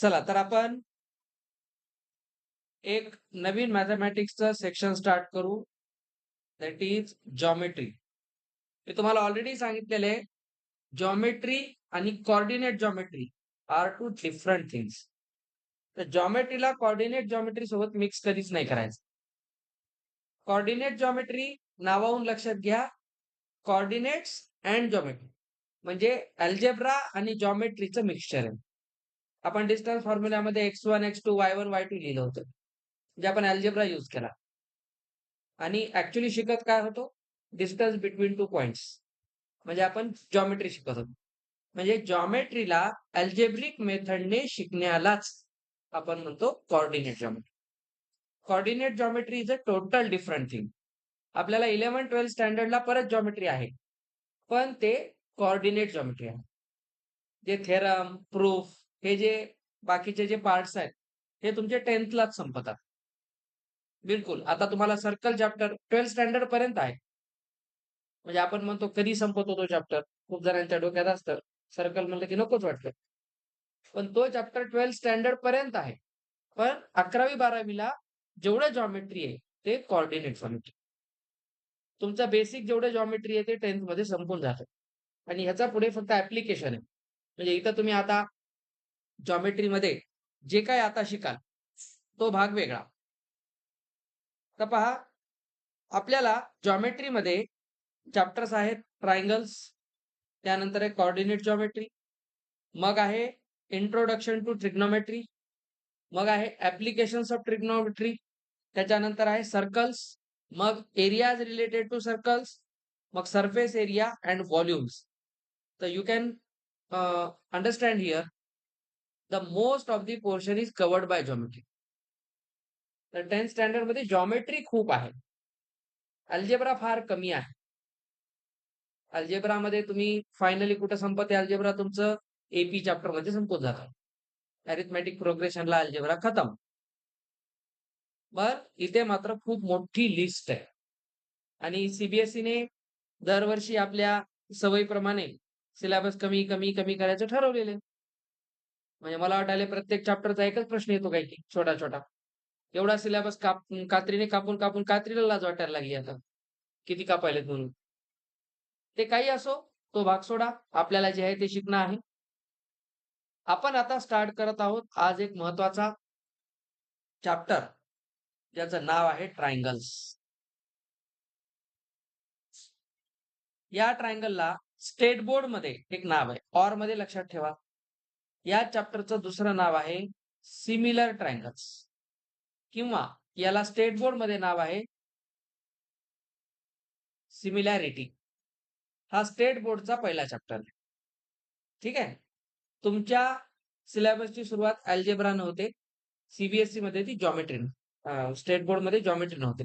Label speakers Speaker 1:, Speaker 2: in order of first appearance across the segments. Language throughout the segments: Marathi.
Speaker 1: चला तर आपण एक नवीन मॅथमॅटिक्सचं सेक्शन स्टार्ट करू. That is geometry. मी तुम्हाला ऑलरेडी सांगितलेलं आहे, जॉमेट्री आणि coordinate geometry are two different things. तर जॉमेट्रीला कोऑर्डिनेट जॉमेट्री सोबत मिक्स कधीच नाही करायचं. कोऑर्डिनेट जॉमेट्री नावावरून लक्षात घ्या, कोऑर्डिनेट्स अँड जॉमेट्री म्हणजे अल्जेब्रा आणि जॉमेट्रीचं मिक्सचर आहे. आपण distance फॉर्म्युल्यामध्ये x1, x2, y1, y2 लिहिलं होतं. म्हणजे आपण अल्जेब्रा यूज केला. आणि ऍक्च्युली शिकत काय होतो? Distance between two points. म्हणजे आपण जॉमेट्री शिकत होतो. म्हणजे जॉमेट्रीला अल्जेब्रिक मेथडने शिकण्यालाच आपण म्हणतो coordinate geometry. Coordinate geometry is a total different thing. आपल्याला 11-12 स्टँडर्डला परत जॉमेट्री आहे, पण ते कोऑर्डिनेट जॉमेट्री आहे. जे थेरम, प्रूफ हे जे बाकीचे जे पार्ट्स आहेत, हे तुमचे 10thलाच संपतात. बिलकुल. आता तुम्हाला सर्कल चॅप्टर 12 स्टँडर्ड पर्यंत आहे. म्हणजे आपण म्हणतो कधी संपतो तो चॅप्टर? खूप जणांच्या डोक्यात असतं, सर्कल म्हणलं की नकोच वाटतं. पण तो चॅप्टर 12 स्टँडर्ड पर्यंत आहे. पण 11वी-12वीला जेवढं जॉमेट्री आहे, ते कोऑर्डिनेट जॉमेट्री. तुमचं बेसिक जेवढं जॉमेट्री आहे, ते 10th मध्ये संपून जातं. आणि ह्याचा पुढे फक्त ॲप्लिकेशन आहे. म्हणजे इथं तुम्ही आता जॉमेट्रीमध्ये जे काही आता शिकाल, तो भाग वेगळा. तर पहा, आपल्याला जॉमेट्रीमध्ये चॅप्टर्स आहेत ट्रायंगल्स, त्यानंतर आहे कोऑर्डिनेट जॉमेट्री, मग आहे इंट्रोडक्शन टू ट्रिग्नोमेट्री, मग आहे ॲप्लिकेशन्स ऑफ ट्रिग्नोमेट्री, त्याच्यानंतर आहे सर्कल्स, मग एरियाज रिलेटेड टू सर्कल्स, मग सरफेस एरिया अँड व्हॉल्यूम्स. तर you can understand here the most of the portion is covered by geometry. तर 10th स्टँडर्डमध्ये जॉमेट्री खूप आहे. अल्जेब्रा फार कमी आहे. अल्जेब्रामध्ये तुम्ही फायनली कुठं संपते अल्जेब्रा तुमचं? एपी चॅप्टरमध्ये संपून जातं. अरिथमेटिक प्रोग्रेशनला अल्जेब्रा खतम. पण इथे मात्र खूप मोठी लिस्ट आहे. आणि सीबीएसईने दरवर्षी आपल्या सवयीप्रमाणे सिलेबस कमी, कमी, कमी करायचं ठरवलेलं आहे. म्हणजे मला वाटायला प्रत्येक चॅप्टरचा एकच प्रश्न येतो काय की छोटा-छोटा. एवढा सिलेबस कात्रीने कापून, कापून कात्रीला लाज वाटायला लागली आता. किती कापायलेत म्हणून. ते काही असो, तो भाग सोडा. आपल्याला जे आहे ते शिकणं आहे. आपण आता स्टार्ट करत आहोत आज एक महत्वाचा चॅप्टर, ज्याचं नाव आहे ट्रायंगल्स. या ट्रायंगलला स्टेट बोर्डमध्ये एक नाव आहे. ऑर मध्ये लक्षात ठेवा. या चॅप्टरचं दुसरं नाव आहे सिमिलर ट्रायंगल्स, किंवा याला स्टेट बोर्डमध्ये नाव आहे सिमिलॅरिटी. हा स्टेट बोर्डचा पहिला चॅप्टर आहे. ठीक आहे. तुमच्या सिलेबसची सुरुवात अल्जेब्रा होते. सीबीएसई मध्ये ती जॉमेट्री, स्टेट बोर्डमध्ये जॉमेट्री नव्हते.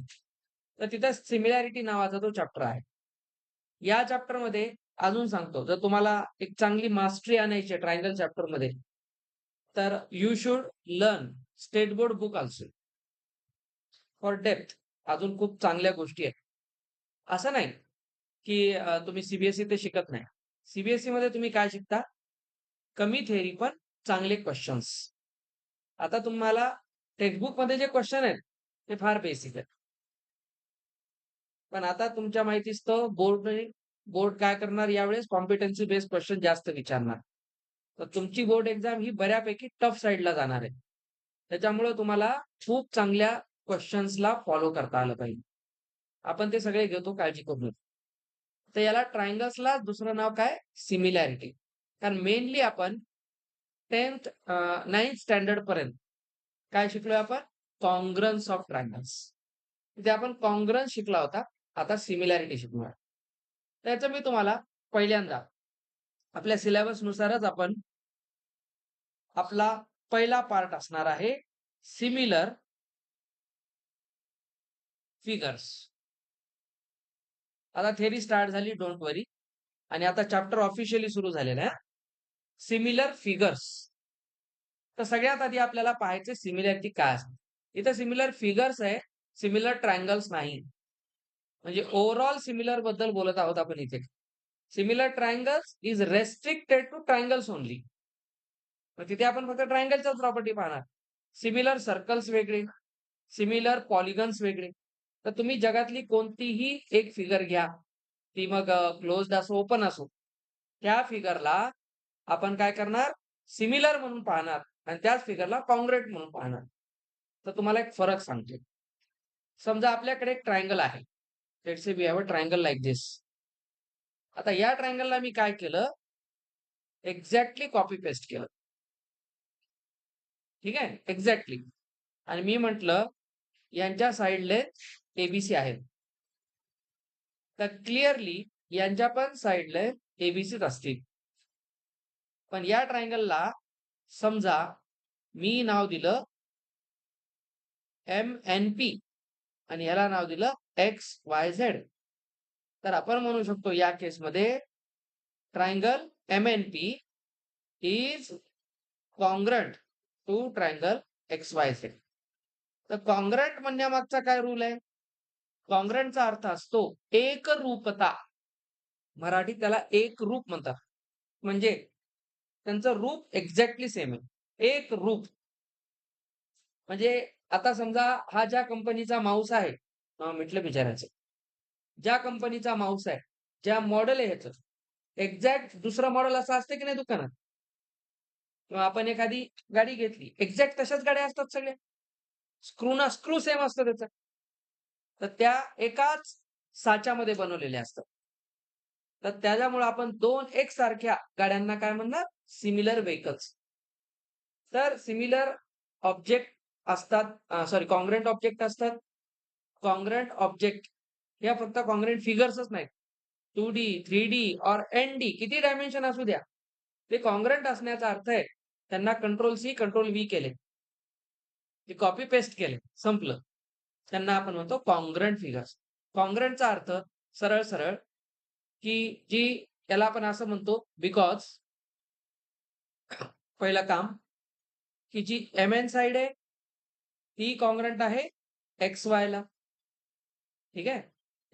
Speaker 1: तर तिथं सिमिलॅरिटी नावाचा तो चॅप्टर आहे. या चॅप्टरमध्ये अजून सांगतो, जर तुम्हाला एक चांगली मास्टरी आणायची आहे ट्रायंगल चॅप्टरमध्ये, तर you should learn state board book also for depth. अजून खूप चांगल्या गोष्टी आहेत. असं नाही की तुम्ही सीबीएसई ते शिकत नाही. सीबीएसई मध्ये तुम्ही काय शिकता? कमी थेअरी पण चांगले क्वेश्चन्स. आता तुम्हाला टेक्स्टबुक मध्ये जे क्वेश्चन आहेत ते फार बेसिक आहेत. पण आता तुमच्या माहितीस्तव बोर्ड काय करणार यावेळेस? कॉम्पिटन्सी बेस्ड क्वेश्चन जास्त विचारणार. तर तुमची बोर्ड एक्झाम ही बऱ्यापैकी टफ साईडला जाणार आहे. त्याच्यामुळे तुम्हाला खूप चांगल्या क्वेश्चन्सला फॉलो करता आलं पाहिजे. आपण ते सगळे घेतो, काळजी करू नका. तर याला ट्रायंगल्सला दुसरं नाव काय? सिमिलॅरिटी. कारण मेनली आपण 10th 9th स्टँडर्ड पर्यंत काय शिकलोय आपण? कॉन्ग्रन्स ऑफ ट्रायंगल्स. तिथे आपण कॉन्ग्रन्स शिकला होता. आता सिमिलॅरिटी शिकणार. त्याचं मी तुम्हाला पहिल्यांदा आपल्या सिलेबस नुसारच आपण आपला पहिला पार्ट असणार आहे सिमिलर फिगर्स. आता थेरी स्टार्ट झाली, डोंट वरी. आणि आता चॅप्टर ऑफिशियली सुरू झालेलं आहे. Similar figures. तर सगळ्यात आधी आपल्याला पाहायचे सिमिलॅरिटी काय असते. इथं सिमिलर फिगर्स आहे, सिमिलर ट्रायंगल्स नाही. म्हणजे ओव्हरऑल सिमिलर बद्दल बोलत आहोत आपण इथे. Similar triangles is restricted two triangles only. मग तिथे आपण फक्त ट्रायंगलच्याच प्रॉपर्टी पाहणार. सिमिलर सर्कल्स वेगळे, सिमिलर पॉलिगन्स वेगळे. तर तुम्ही जगातली कोणतीही एक फिगर घ्या, ती मग क्लोज्ड असो, ओपन असो. त्या फिगरला आपण काय करणार? सिमिलर म्हणून पाहणार आणि त्याच फिगरला कॉन्ग्रुएंट म्हणून पाहणार. तर तुम्हाला एक फरक सांगतो. समजा आपल्याकडे एक ट्रायंगल आहे. Let's say we have a triangle like this. आता या ट्रायंगलला मी काय केलं? एक्झॅक्टली कॉपी पेस्ट केलं. ठीक आहे? एक्झॅक्टली. आणि मी म्हटलं यांच्या साइड लेंथ एबीसी आहेत. तर क्लिअरली यांच्या पण साइड लेंथ एबीसीच असतील. पण या ट्रायंगलला समजा मी नाव दिलं MNP आणि याला नाव दिलं XYZ. तर आपण म्हणू शकतो या केसमध्ये triangle MNP is congruent to triangle XYZ. तर कॉन्ग्रुएंट म्हणण्यामागचा काय रूल आहे? कॉन्ग्रुएंटचा अर्थ असतो एकरूपता. मराठीत त्याला एकरूप म्हणतात. म्हणजे त्यांचं रूप एक्झॅक्टली सेम आहे. एक रूप. म्हणजे आता समजा हा ज्या कंपनीचा माऊस आहे, म्हटलं विचारायचं. ज्या कंपनीचा माऊस आहे, ज्या मॉडेल आहे ह्याचं, एक्झॅक्ट दुसरं मॉडेल असं असतं की नाही दुकानात? किंवा आपण एखादी गाडी घेतली, एक्झॅक्ट तशाच गाड्या असतात सगळ्या. स्क्रू सेम असतं त्याचं. तर त्या एकाच साच्यामध्ये बनवलेल्या असतात. तर त्याच्यामुळे आपण 2 एकसारख्या गाड्यांना काय म्हणणार? Similar vehicles. तर सिमिलर ऑब्जेक्ट असतात, कॉन्ग्रुएंट ऑब्जेक्ट असतात. कॉन्ग्रुएंट ऑब्जेक्ट या फक्त कॉन्ग्रुएंट फिगर्सच नाहीत. 2D, 3D और ND किती डायमेन्शन असू द्या. ते कॉन्ग्रुएंट असण्याचा अर्थ आहे त्यांना कंट्रोल-C, कंट्रोल-V केले. ते कॉपी पेस्ट केले. संपलं. त्यांना आपण म्हणतो कॉन्ग्रुएंट फिगर्स. कॉन्ग्रुएंटचा अर्थ सरळ-सरळ की जी याला आपण असं म्हणतो बिकॉज पहिलं काम की जी MN साइड आहे ती कॉन्ग्रुएंट आहे XY ला. ठीक आहे?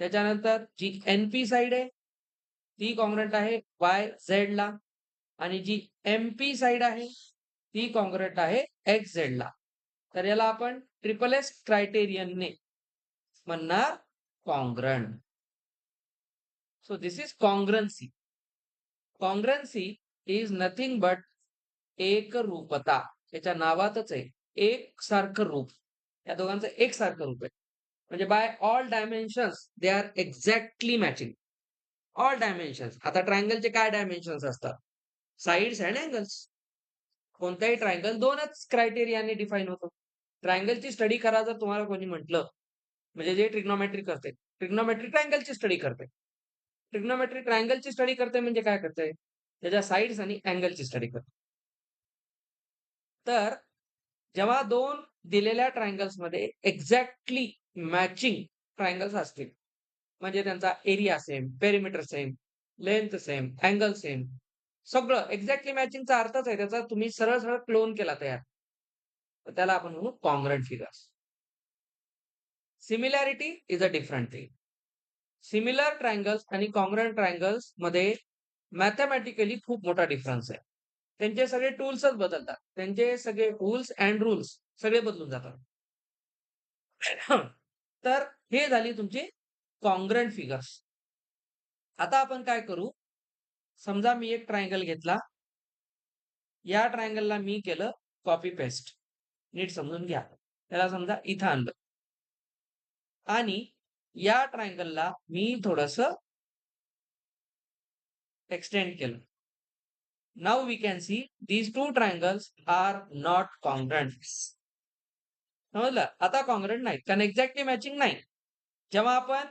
Speaker 1: त्याच्यानंतर जी NP साइड आहे ती कॉन्ग्रुएंट आहे YZ ला आणि जी MP साइड आहे ती कॉन्ग्रुएंट आहे XZ ला. तर याला आपण ट्रिपल S क्रायटेरियनने म्हणणार congruent. So this is congruency. Congruency is nothing but एकरूपता. त्याच्या नावातच आहे एकसारखं रूप. या दोघांचं एकसारखं रूप आहे. म्हणजे by all dimensions they are exactly matching. All dimensions. आता ट्रायंगलचे काय डायमेन्शन्स असतात? Sides and angles. कोणताही ट्रायंगल 2च क्रायटेरियाने डिफाईन होतो. ट्रायंगलची स्टडी करा जर तुम्हाला कोणी म्हटलं, म्हणजे जे ट्रिग्नोमेट्री करते. ट्रिग्नोमेट्री ट्रायंगलची स्टडी करते. ट्रिग्नोमेट्री ट्रायंगलची स्टडी करते म्हणजे काय करते? त्याच्या साइड्स आणि अँगलची स्टडी करते. तर जेव्हा 2 दिलेल्या ट्रायंगल्समध्ये एक्झॅक्टली मॅचिंग ट्रायंगल्स असतील, म्हणजे त्यांचा area same, perimeter same, length same, angle same, सगळं एक्झॅक्टली मॅचिंगचा अर्थच आहे त्याचा तुम्ही सरळ-सरळ क्लोन केला तयार. तर त्याला आपण म्हणू congruent figures. Similarity is a different thing. Similar triangles आणि कॉन्ग्रुएंट ट्रायंगल्स मध्ये मॅथमॅटिकली खूप मोठा डिफरन्स आहे. त्यांचे सगळे टूल्सच बदलतात. त्यांचे सगळे रूल्स अँड रूल्स सगळे बदलून जातात. तर हे झाली तुमची कॉन्ग्रुएंट फिगर्स. आता आपण काय करू? समजा मी एक ट्रायंगल घेतला. या ट्रायंगलला मी केलं कॉपी पेस्ट. नीट समजून घ्या. त्याला समजा इथं आणलं. आणि या ट्रायंगलला मी थोडंसं एक्सटेंड केलं. Now we can see these two triangles are not congruent. समजलं? आता कॉन्ग्रुएंट नाही. कारण एक्झॅक्टली मॅचिंग नाही. जेव्हा आपण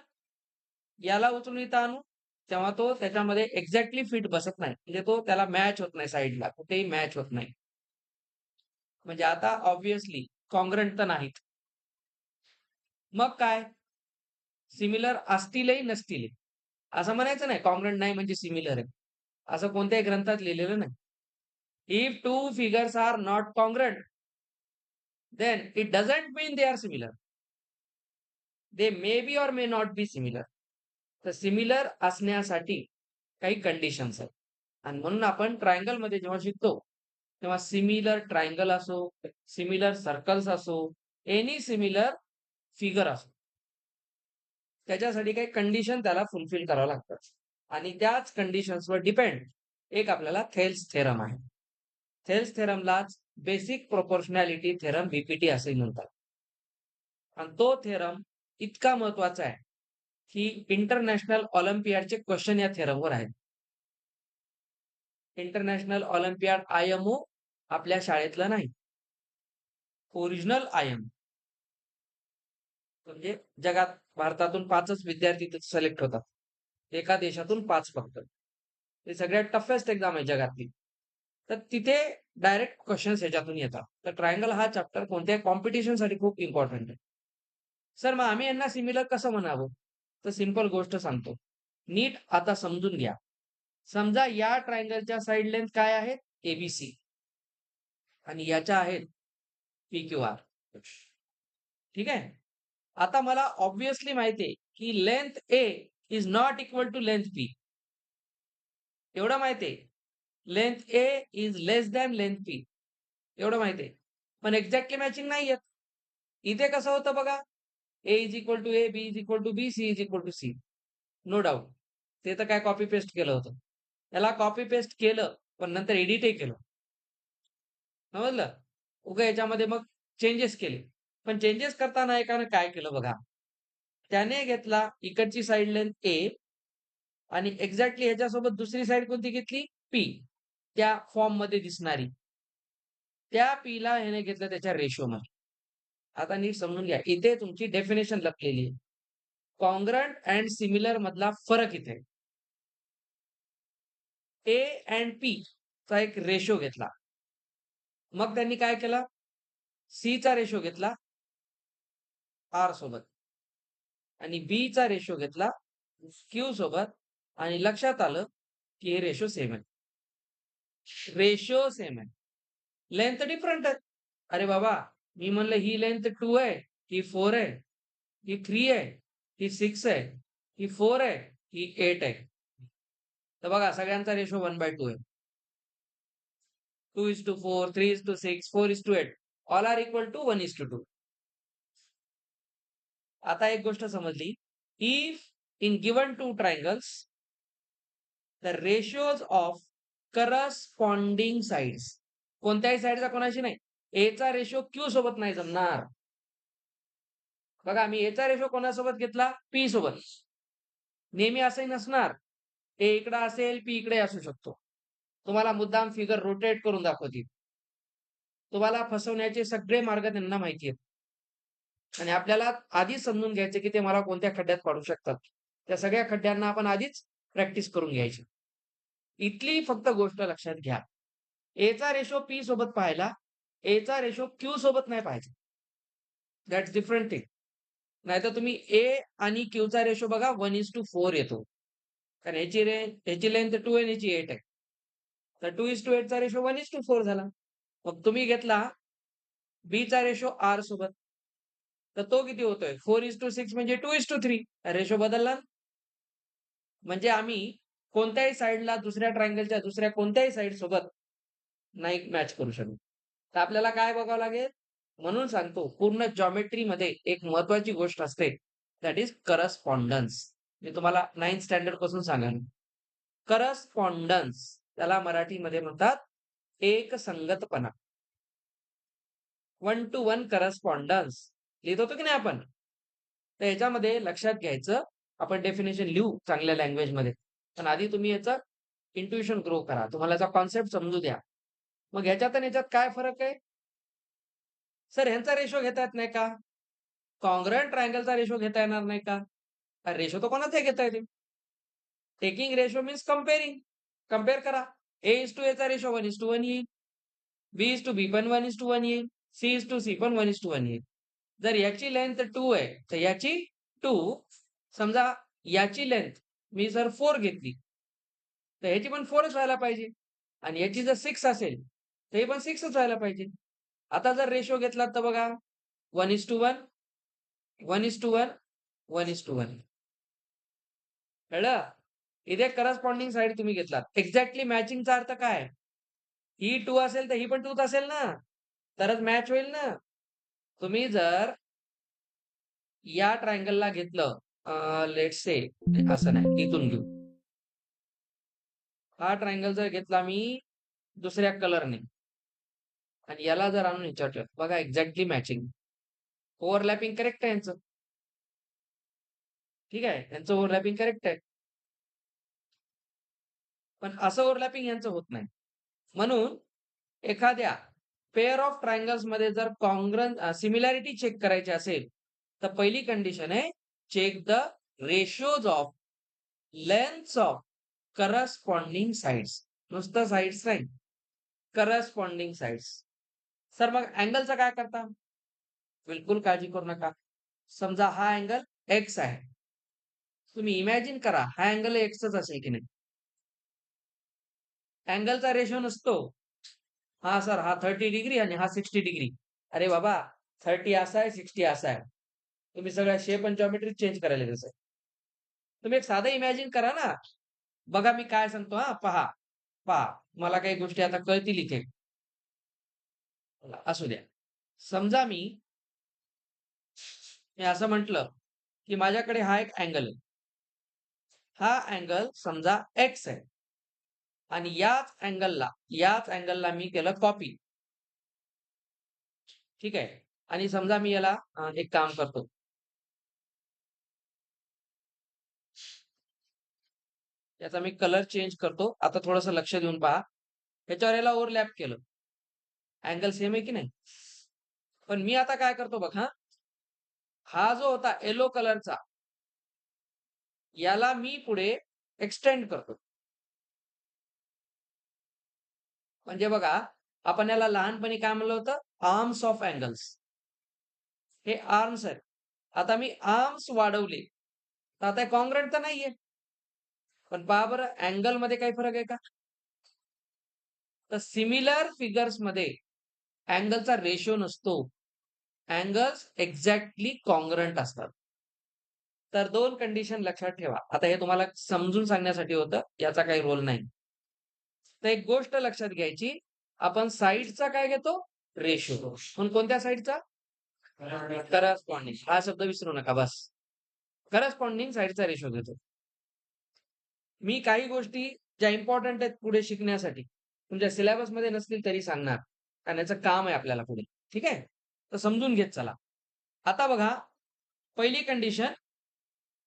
Speaker 1: याला उचलून इथं आणू, तेव्हा तो त्याच्यामध्ये एक्झॅक्टली फिट बसत नाही. म्हणजे तो त्याला मॅच होत नाही साइडला. कुठेही मॅच होत नाही. म्हणजे आता ऑब्व्हियसली कॉन्ग्रुएंट तर नाहीत. मग काय? सिमिलर असतीलही नसतीलही. असं म्हणायचं नाही कॉन्ग्रुएंट नाही म्हणजे सिमिलर आहे. असं कोणत्याही ग्रंथात लिहिलेलं नाही. If two figures are not congruent, then it doesn't mean they are similar. They may be or may not be similar. तर सिमिलर असण्यासाठी काही कंडिशन्स आहेत. आणि म्हणून आपण ट्रायंगल मध्ये जेव्हा शिकतो, किंवा सिमिलर ट्रायंगल असो, सिमिलर सर्कल्स असो, एनी सिमिलर फिगर असो. त्याच्यासाठी काही कंडिशन त्याला फुलफिल करावं लागतात. आणि त्याच कंडिशन्सवर डिपेंड एक आपल्याला थेल्स थेरम आहे. थेल्स थेरमलाच बेसिक प्रोपोर्शनॅलिटी थेरम बीपीटी असे म्हणतात. आणि तो थेरम इतका महत्वाचा आहे, की इंटरनॅशनल ऑलिम्पियाडचे क्वेश्चन या थेरमवर आहेत. इंटरनॅशनल ऑलिम्पियाड IMO आपल्या शाळेतलं नाही. ओरिजिनल IMO म्हणजे जगात भारतातून 5च विद्यार्थी सिलेक्ट होतात. एका देशातून 5 फक्त. ते सगळ्यात टफेस्ट एक्झाम आहे जगातली. तर तिथे डायरेक्ट क्वेशन्स ह्याच्यातून येतात. तर ट्रायंगल हा चॅप्टर कोणत्याही कॉम्पिटिशनसाठी खूप इम्पॉर्टंट आहे. सर मग आम्ही यांना सिमिलर कसं म्हणावं? तर सिंपल गोष्ट सांगतो. नीट आता समजून घ्या. समजा या ट्रायंगलच्या साइड लेंथ काय आहेत? ABC आणि याच्या आहेत PQR. ठीक आहे? आता मला ऑब्व्हियसली माहिती आहे, की length A is not equal to length P. एवढं माहिती आहे. Length A is less than length P. एवढं माहिती आहे. पण एक्झॅक्टली मॅचिंग नाही येत. इथे कसं होतं बघा. A is equal to A, B is equal to B, C is equal to C. No doubt. ते तर काय कॉपी पेस्ट केलं होतं. त्याला कॉपी पेस्ट केलं, पण नंतर एडिटही केलं. समजलं? उगा याच्यामध्ये मग चेंजेस केले. पण चेंजेस करताना एकानं काय केलं बघा. त्याने घेतला इकडची साइड लेंथ A आणि एक्झॅक्टली ह्याच्यासोबत दुसरी साइड कोणती घेतली? P. त्या फॉर्ममध्ये दिसणारी. त्या Pला ह्याने घेतलं त्याच्या रेशोमध्ये. आता नीट समजून घ्या. इथे तुमची डेफिनेशन लपलेली आहे. कॉन्ग्रंट अँड सिमिलर मधला फरक इथे. A अँड P चा एक रेशो घेतला. मग त्यांनी काय केलं? C चा रेशो घेतला R सोबत आणि B चा रेशो घेतला Q सोबत आणि लक्षात आलं, की हे रेशो सेम आहे. रेशो सेम आहे. लेंथ डिफरंट आहे. अरे बाबा, मी म्हणलं ही लेंथ 2 आहे, ही 4 आहे, ही 3 आहे, ही 6 आहे, ही 4 आहे, ही 8 आहे. तर बघा सगळ्यांचा रेशो 1/2 आहे. 2:4, 3:6, 4:8. All are equal to 1:2. आता एक गोष्ट समजली. If in given two triangles the ratios of corresponding sides कोणत्याही साइडचा कोणाशी नाही. A चा रेशो Q सोबत नाही जमणार. बघा मी A चा रेशो कोणासोबत घेतला? P सोबत. नेहमी असंही नसणार. A इकडे असेल, P इकडे असू शकतो. तुम्हाला मुद्दाम फिगर रोटेट करून दाखवतील. तुम्हाला फसवण्याचे सगळे मार्ग त्यांना माहिती आहेत. आणि आपल्याला आधीच समजून घ्यायचं, की ते मला कोणत्या खड्ड्यात पाडू शकतात. त्या सगळ्या खड्ड्यांना आपण आधीच प्रॅक्टिस करून घ्यायची. इथली फक्त गोष्ट लक्षात घ्या. A चा रेशो P सोबत पाहायला, A चा रेशो Q सोबत नाही पाहायचा. That's different thing. नाहीतर तुम्ही A आणि Q चा रेशो बघा 1:4 येतो. कारण ह्याची लेंथ 2 आहे आणि ह्याची 8 आहे. तर 2:8 चा रेशो 1:4 झाला. मग तुम्ही घेतला B चा रेशो R सोबत. तर तो किती होतोय? 4:6 म्हणजे 2:3. रेशो बदलला. म्हणजे आम्ही कोणत्याही साइडला दुसऱ्या ट्रायंगलच्या दुसऱ्या कोणत्याही साइड सोबत नाही मॅच करू शकत. तर आपल्याला काय बघावं लागेल? म्हणून सांगतो पूर्ण जॉमेट्रीमध्ये एक महत्त्वाची गोष्ट असते. That is correspondence. मी तुम्हाला 9th स्टँडर्ड पासून सांगेन. करस्पॉन्डन्स त्याला मराठीमध्ये म्हणतात एकसंगतपणा. 1 to 1 करस्पॉन्डन्स लिहित होतो की नाही आपण? तर ह्याच्यामध्ये लक्षात घ्यायचं, आपण डेफिनेशन लिहू चांगल्या लँग्वेजमध्ये. पण आधी तुम्ही याचं इंट्युशन ग्रो करा. तुम्हाला याचा कॉन्सेप्ट समजू द्या. मग ह्याच्यात आणि ह्याच्यात काय फरक आहे? सर ह्यांचा रेशो घेता येत नाही का? कॉन्ग्रुएंट ट्रायंगलचा रेशो घेता येणार नाही का? रेशो तर कोणाचाही घेता येते. Taking ratio means comparing. Compare करा. A:A चा रेशो 1:1 येईल. B:B पण 1:1 येईल. C:C पण 1:1 येईल. जर याची लेंथ 2 आहे, तर याची 2. समजा याची लेंथ मी जर 4 घेतली, तर ह्याची पण 4च व्हायला पाहिजे. आणि याची जर 6 असेल, तर हे पण 6च व्हायला पाहिजे. आता जर रेशो घेतला तर बघा 1:1, 1:1, 1:1. कळलं? इथे करस्पॉन्डिंग साइड तुम्ही घेतलात. एक्झॅक्टली मॅचिंगचा अर्थ काय आहे? ही 2 असेल तर ही पण 2च असेल ना, तरच मॅच होईल ना. तुम्ही जर या ट्रायंगलला घेतलं लेट्स से असं नाही, इथून घेऊ. हा ट्रायंगल जर घेतला मी दुसऱ्या कलरने आणि याला जर आणून ह्याच्यावर ठेवलं, बघा एक्झॅक्टली मॅचिंग. ओव्हरलॅपिंग करेक्ट आहे यांचं. ठीक आहे, यांचं ओव्हरलॅपिंग करेक्ट आहे. पण असं ओव्हरलॅपिंग यांचं होत नाही. म्हणून एखाद्या पेअर ऑफ ट्रायंगल्स मध्ये जर सिमिलॅरिटी चेक करायची असेल, तर पहिली कंडिशन आहे check the ratios of lengths of corresponding sides. नुसतं साइड्स नाही, करस्पॉन्डिंग साइड्स. सर मग अँगलचं काय करता? बिलकुल काळजी करू नका. समजा हा अँगल एक्स आहे. तुम्ही इमॅजिन करा हा अँगल एक्सच असेल की नाही. अँगलचा रेशो नसतो. हा सर हा 30 डिग्री आणि हा 60 डिग्री. अरे बाबा 30 असा आहे 60 असा आहे. तुम्ही सगळ्या शेप आणि जॉमेट्री चेंज करायला कसं आहे. तुम्ही एक साधं इमॅजिन करा ना. बघा मी काय सांगतो हा पहा. पहा मला काही गोष्टी आता कळतील इथे. असू द्या. समजा मी असं म्हटलं, की माझ्याकडे हा एक अँगल आहे. हा अँगल समजा एक्स आहे. आणि याच अँगलला मी केलं कॉपी. ठीक आहे. आणि समजा मी याला एक काम करतो. याचा मी कलर चेंज करतो. आता थोडंसं लक्ष देऊन पहा. ह्याच्यावर याला ओव्हरलॅप केलं. अँगल सेम आहे की नाही? पण मी आता काय करतो बघा. हा जो होता येलो कलरचा याला मी पुढे एक्सटेंड करतो. म्हणजे बघा, आपण याला लहानपणी काय म्हणलं होतं? Arms of angles. हे आर्म्स आहेत. आता मी आर्म्स वाढवले. तर आता कॉन्ग्रंट तर नाहीये. पण पहा बरं अँगलमध्ये काही फरक आहे का? तर सिमिलर फिगर्समध्ये अँगलचा रेशो नसतो. अँगल्स एक्झॅक्टली कॉन्ग्रंट असतात. तर 2 कंडिशन लक्षात ठेवा. आता हे तुम्हाला समजून सांगण्यासाठी होतं, याचा काही रोल नाही. तर एक गोष्ट लक्षात घ्यायची, आपण साइडचा काय घेतो? रेशो. पण कोणत्या साइडचा? करस्पॉन्डिंग. हा शब्द विसरू नका बस. करस्पॉन्डिंग साइडचा रेशो घेतो. मी काही गोष्टी ज्या इम्पोर्टंट आहेत पुढे शिकण्यासाठी, तुमच्या सिलेबसमध्ये नसतील तरी सांगणार. कारण याचं काम आहे आपल्याला पुढे. ठीक आहे? तर समजून घेत चला. आता बघा, पहिली condition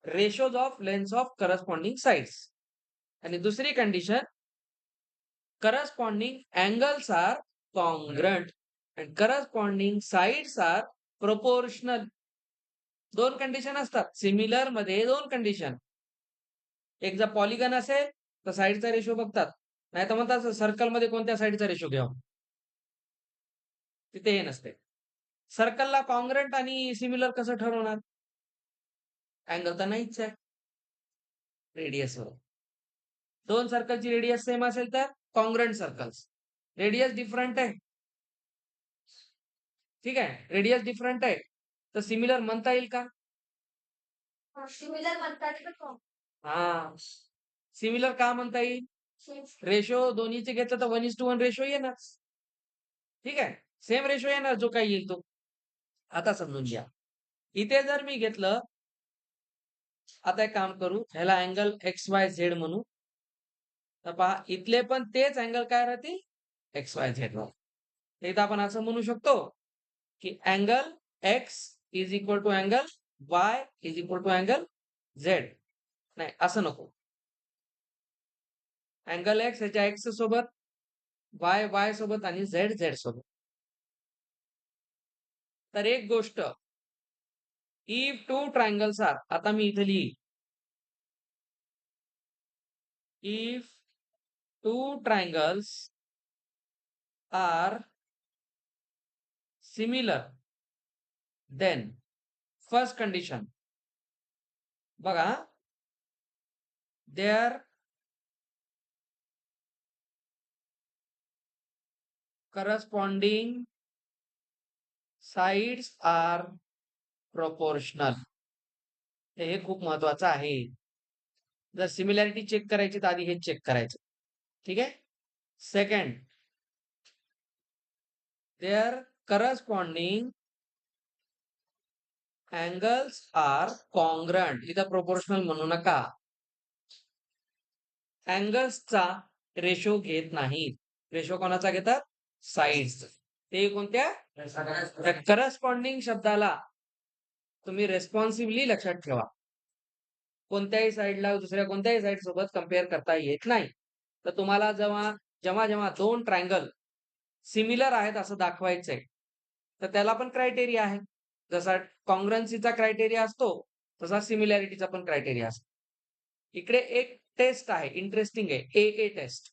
Speaker 1: ratios of lengths of corresponding sides. आणि दुसरी condition corresponding angles are congruent and corresponding sides are proportional. 2 condition असतात. सिमिलर मध्ये 2 कंडिशन. एक जर पॉलिगन असेल तर साइडचा रेशो बघतात. नाहीतर म्हणतात सर्कलमध्ये कोणत्या साइडचा रेशो घ्यावा. तिथे हे नसते. सर्कलला कॉन्ग्रंट आणि सिमिलर कसं ठरवणार? अँगल तर नाहीच आहे. रेडियसवर. 2 सर्कलची रेडियस सेम असेल तर कॉन्ग्रंट सर्कल्स. रेडियस डिफरंट आहे. ठीक आहे. रेडियस डिफरंट आहे. तर सिमिलर म्हणता येईल का? सिमिलर म्हणता येईल. हां. सिमिलर का म्हणता येईल? रेशो दोन्हीचे घेतलं तर 1:1 रेशो येणार. ठीक आहे. सेम रेशो येणार जो काही येईल तो. आता समजून घ्या. इथे जर मी घेतलं, आता एक काम करू, ह्याला अँगल XYZ म्हणू. तर पहा इथले पण तेच अँगल काय राहतील? XYZ वर. इथं आपण असं म्हणू शकतो, की angle X is equal to angle Y is equal to angle Z. नाही असं नको. अँगल X ह्याच्या X सोबत, Y सोबत आणि Z सोबत. तर एक गोष्ट, इफ टू ट्रायंगल्स आर, आता मी इथे लिही. If two triangles are similar, then first condition बघा, their corresponding sides are proportional. हे खूप महत्वाचं आहे. जर सिमिलॅरिटी चेक करायची तर आधी हे चेक करायचं. ठीक आहे. Second, there corresponding angles are congruent. इथं प्रोपोर्शनल म्हणू नका. अँगल्सचा रेशो घेत नाहीत. रेशो कोणाचा घेतात? साइड्स. ते कोणत्या? करस्पॉन्डिंग शब्दाला तुम्ही रेस्पॉन्सिबली लक्षात ठेवा. कोणत्याही साइडला दुसऱ्या कोणत्याही साइड सोबत कंपेअर करता येत नाही. तर तुम्हाला जेव्हा दोन ट्रायंगल सिमिलर आहेत असं दाखवायचंय, तर त्याला पण क्रायटेरिया आहे. जसा कॉन्ग्रन्सीचा क्रायटेरिया असतो, तसा सिमिलॅरिटीचा पण क्रायटेरिया असतो. इकडे एक टेस्ट आहे, इंटरेस्टिंग आहे, ए टेस्ट.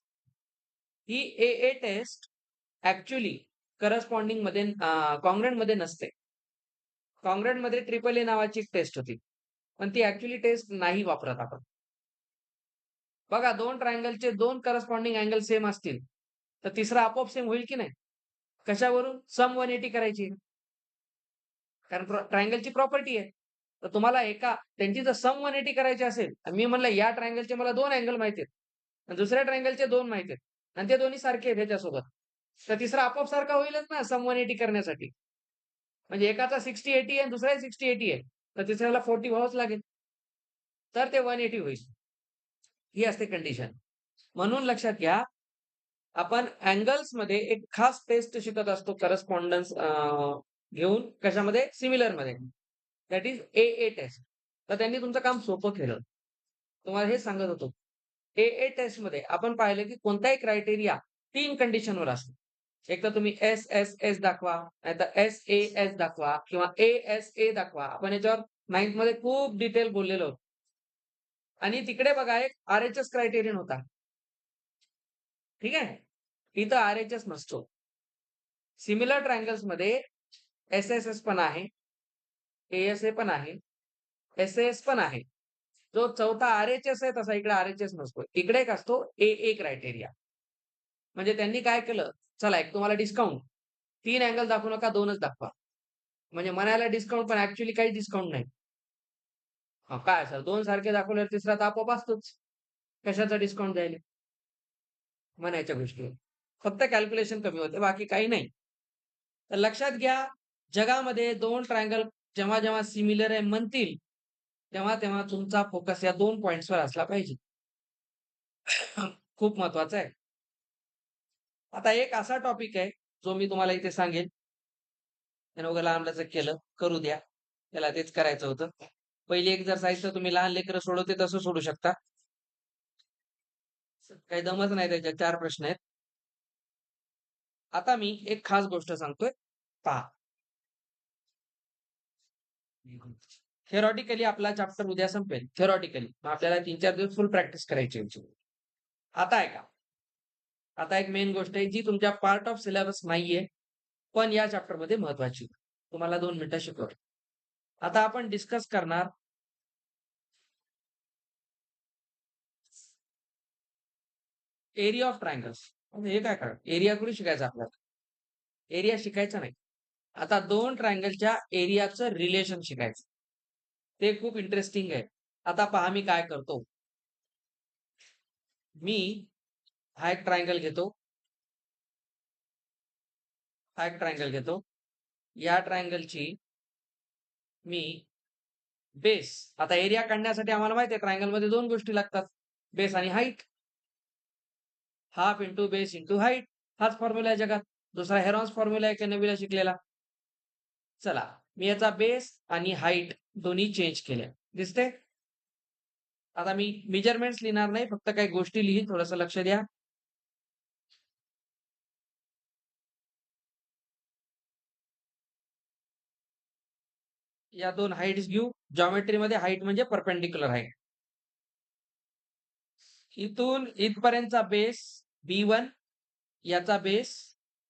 Speaker 1: ही ए टेस्ट ऍक्च्युअली करस्पॉन्डिंग मध्ये कॉन्ग्रंट मध्ये नसते. कॉन्ग्रंट मध्ये ट्रिपल ए नावाची एक टेस्ट होती, पण ती ऍक्च्युअली टेस्ट नाही वापरत आपण. बघा, दोन ट्रायंगलचे दोन करस्पॉन्डिंग अँगल सेम असतील, तर तिसरा आपोआप सेम होईल की नाही? कशावरून? सम 180 करायची. कारण ट्रायंगलची प्रॉपर्टी आहे. तर तुम्हाला त्यांची जर सम 180 करायची असेल, तर मी म्हणलं या ट्रायंगलचे मला दोन अँगल माहिती आहेत, आणि दुसऱ्या ट्रायंगलचे दोन माहिती आहेत, आणि ते दोन्ही सारखे आहेत ह्याच्यासोबत, तर तिसरा आपोआप सारखा होईलच ना सम 180 करण्यासाठी. म्हणजे एकाचा 60-80 आहे, दुसरा 60-80 आहे, तर तिसऱ्याला 40 व्हावंच लागेल, तर ते 180 होईल. ही असते कंडिशन. म्हणून लक्षात घ्या, आपण अँगल्समध्ये एक खास टेस्ट शिकत असतो करस्पॉन्डन्स घेऊन. कशामध्ये? सिमिलरमध्ये. That is a test. तर त्यांनी तुमचं काम सोपं केलं. तुम्हाला हे सांगत होतो. ए टेस्टमध्ये आपण पाहिलं की कोणताही क्रायटेरिया 3 कंडिशनवर असतो. एक तर तुम्ही एस दाखवा, नाहीतर एस दाखवा, किंवा ए दाखवा. आपण याच्यावर 9th मध्ये खूप डिटेल बोललेलो आहोत. आणि तिकडे बघा एक आर-एच-एस क्रायटेरियन होता. ठीक आहे? इथं आर-एच-एस नसतो. सिमिलर ट्रायंगल्समध्ये एस पण आहे, ए पण आहे, एस पण आहे. जो चौथा आर-एच-एस आहे तसा इकडे आर-एच-एस नसतो. इकडे एक असतो ए क्रायटेरिया. म्हणजे त्यांनी काय केलं, चला एक तुम्हाला डिस्काउंट. 3 अँगल दाखवू नका, 2च दाखवा. म्हणजे म्हणायला डिस्काउंट, पण ऍक्च्युअली काही डिस्काउंट नाही. काय सर, 2 सारखे दाखवल्यावर तिसरा तर आपोआप असतोच. कशाचा डिस्काउंट द्यायला? म्हणायच्या गोष्टी. फक्त कॅल्क्युलेशन कमी होते, बाकी काही नाही. तर लक्षात घ्या, जगामध्ये 2 ट्रायंगल जेव्हा सिमिलर आहे म्हणतील, तेव्हा तुमचा फोकस या 2 पॉइंट्सवर असला पाहिजे. खूप महत्वाचं आहे. आता एक असा टॉपिक आहे, जो मी तुम्हाला इथे सांगेन. त्यानं उगा लांबलचक केलं, करू द्या. त्याला तेच करायचं होतं. पहिली एक्झरसाइज तर तुम्ही लहान लेकरं सोडवते तसं सोडू शकता. काही दमच नाही त्याच्यात, 4 प्रश्न आहेत. आता मी एक खास गोष्ट सांगतोय, पहा. थेरॉटिकली आपला चॅप्टर उद्या संपेल. थेरॉटिकली. मग आपल्याला 3-4 दिवस फुल प्रॅक्टिस करायची आहे. आता ऐका. आता एक मेन गोष्ट आहे, जी तुमच्या पार्ट ऑफ सिलेबस नाहीये, पण या चॅप्टरमध्ये महत्वाची. तुम्हाला 2 मिनिटं शिकवतो. आता आपण डिस्कस करणार एरिया ऑफ ट्रायंगल्स. हे काय करा, एरिया कुठे शिकायचा आपल्याला? एरिया शिकायचा नाही. आता 2 ट्रायंगलच्या एरियाचं रिलेशन शिकायचं. ते खूप इंटरेस्टिंग आहे. आता पहा मी काय करतो. मी हा एक ट्रायंगल घेतो. हा एक ट्रायंगल घेतो. या ट्रायंगलची मी बेस, आता एरिया काढण्यासाठी आम्हाला माहिती आहे ट्रायंगलमध्ये 2 गोष्टी लागतात. बेस आणि height. Half into base into height. हाच फॉर्म्युला आहे जगात. दुसरा हेरॉन्स फॉर्म्युला आहे नवीला शिकलेला. चला, मी याचा बेस आणि हाईट दोन्ही चेंज केल्या. दिसते? आता मी मेजरमेंट्स लिहिणार नाही, फक्त काही गोष्टी लिहीन, थोडंसं लक्ष द्या. या 2 हाईट्स घेऊ. जॉमेट्रीमध्ये हाईट म्हणजे परपेंडिक्युलर हाईट. इथून इथपर्यंतचा बेस B1, याचा बेस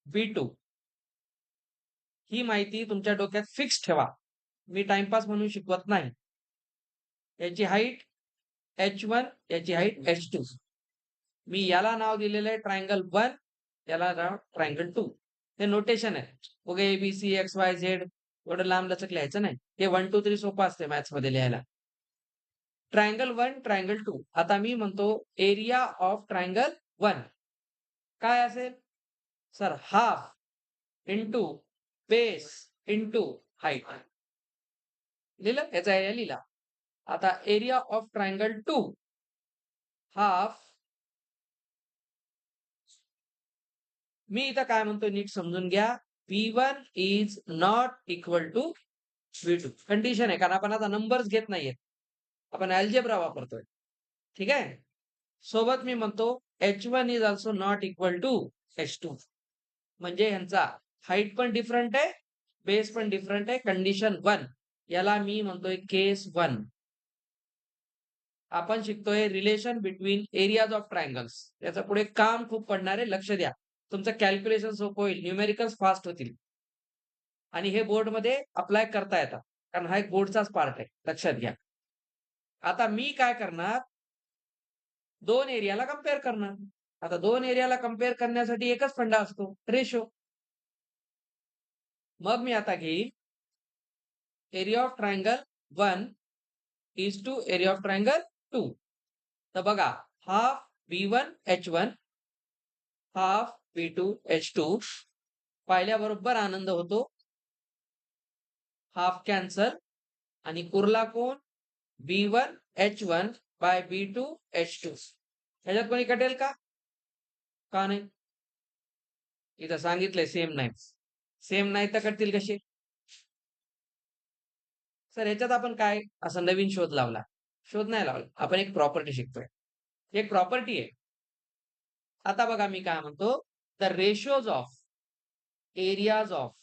Speaker 1: B2. ही माहिती तुमच्या डोक्यात फिक्स ठेवा. मी टाइमपास म्हणून शिकवत नाही. याची हाईट H1, याची हाईट H2. मी याला नाव दिलेलं आहे ट्रायंगल 1, याला नाव ट्रायंगल 2. हे नोटेशन आहे. ओके, ABC, XY, Z एवढं लांब लचक लिहायचं नाही. हे 1, 2, 3 सोपं असते मॅथ्स मध्ये लिहायला. Triangle 1, triangle 2. आता मी म्हणतो एरिया ऑफ ट्रायंगल 1 काय असेल? Sir half into base into height. लिहिलं? याचा एरिया लिहिला. आता एरिया ऑफ ट्रायंगल 2 हाफ. मी इथं काय म्हणतोय नीट समजून घ्या. V1 is not equal to V2. Condition आहे, कारण आपण आता नंबर्स घेत नाहीयेत. आपण अल्जेब्रा वापरतोय. ठीक आहे? सोबत मी म्हणतो H1 is also not equal to H2. म्हणजे ह्यांचा हाईट पण डिफरंट आहे, बेस पण डिफरंट आहे. कंडिशन 1 याला मी म्हणतोय केस 1. आपण शिकतोय relation between areas of triangles. याचा पुढे काम खूप पडणार आहे, लक्ष द्या. तुमचं कॅल्क्युलेशन सोपं होईल, न्यूमेरिकल्स फास्ट होतील आणि हे बोर्डमध्ये अप्लाय करता येतात, कारण हा एक बोर्डचाच पार्ट आहे, लक्षात घ्या. आता मी काय करणार, दोन एरियाला कंपेअर करणार. आता दोन एरियाला कंपेअर करण्यासाठी एकच फंडा असतो, रेशो. मग मी आता घेईन area of triangle 1 is to area of triangle 2. तर बघा, half V1 H1 half V2 H2 पाहिल्याबरोबर आनंद होतो. हाफ कॅन्सल आणि उरला कोण, B1 H1 bye B2 H2. ह्याच्यात कोणी कटेल का? का नाही? इथं सांगितलंय सेम नाही. सेम नाही तर कटतील कसे? सर ह्याच्यात आपण काय असं नवीन शोध लावला? शोध नाही लावला, आपण एक प्रॉपर्टी शिकतोय. एक प्रॉपर्टी आहे. आता बघा मी काय म्हणतो, the ratios of areas of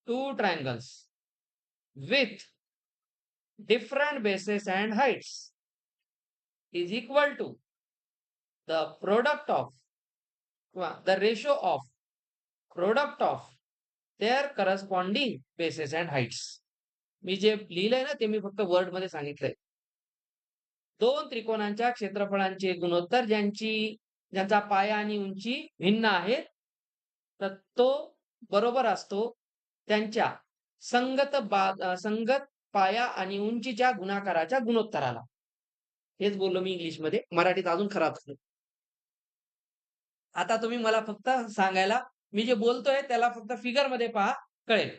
Speaker 1: two triangles with different bases and heights is equal to the product of the ratio of product of their corresponding bases and heights. मी जे लिहिलंय ना ते मी फक्त वर्ड मध्ये सांगितलंय. दोन त्रिकोणांच्या क्षेत्रफळांचे गुणोत्तर ज्यांचा पाया आणि उंची भिन्न आहेत, तर तो बरोबर असतो त्यांच्या संगत पाया आणि उंचीच्या गुणाकाराच्या गुणोत्तराला. हेच बोललो मी इंग्लिशमध्ये, मराठीत अजून खराब झालं. आता तुम्ही मला फक्त सांगायला, मी जे बोलतोय त्याला फक्त फिगर मध्ये पहा, कळेल.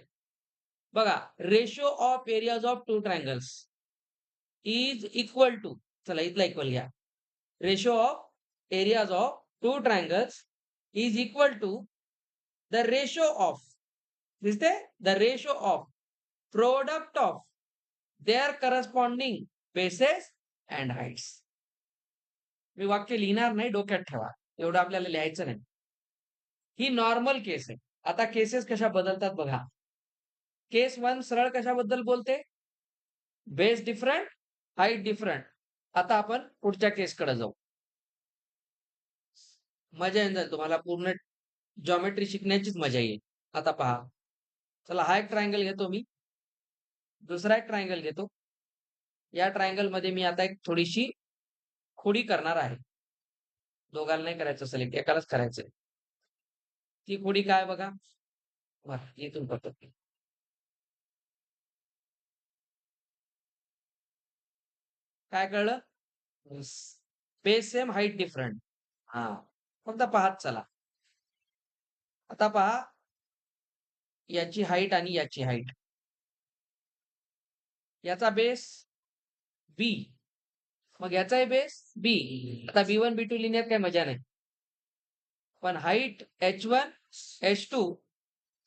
Speaker 1: बघा, ratio of areas of two triangles is equal to, चला इथला इक्वल घ्या. Ratio of areas of two triangles is equal to the ratio of, दिसते, the ratio of product of their corresponding bases and heights. मी वाक्य लिहिणार नाही, डोक्यात ठेवा, एवढं आपल्याला लिहायचं नाही. ही नॉर्मल केस आहे. आता केसेस कशा बदलतात बघा. केस 1 सरळ कशाबद्दल बोलते, बेस डिफरंट, हाईट डिफरंट. आता आपण पुढच्या केसकडे जाऊ. मजा येईल तुम्हाला, पूर्ण जॉमेट्री शिकण्याचीच मजा येईल. आता पहा, चला हा एक ट्रायंगल घेतो मी, दुसरा एक ट्रायंगल घेतो. या ट्रायंगल मध्ये मी आता एक थोडीशी खोडी करणार आहे. दोघांना नाही करायचं, सिलेक्ट एकालाच करायचंय. ती खोडी काय बघा, इथून करतो. काय कळलं? Base same, height different. हा, फक्त पाहत चला. आता पहा, याची हाईट आणि याची हाईट. याचा बेस बी, मग याचाही बेस बी. आता B1 B2 लिहिण्यात काही मजा नाही, पण हाईट H1 H2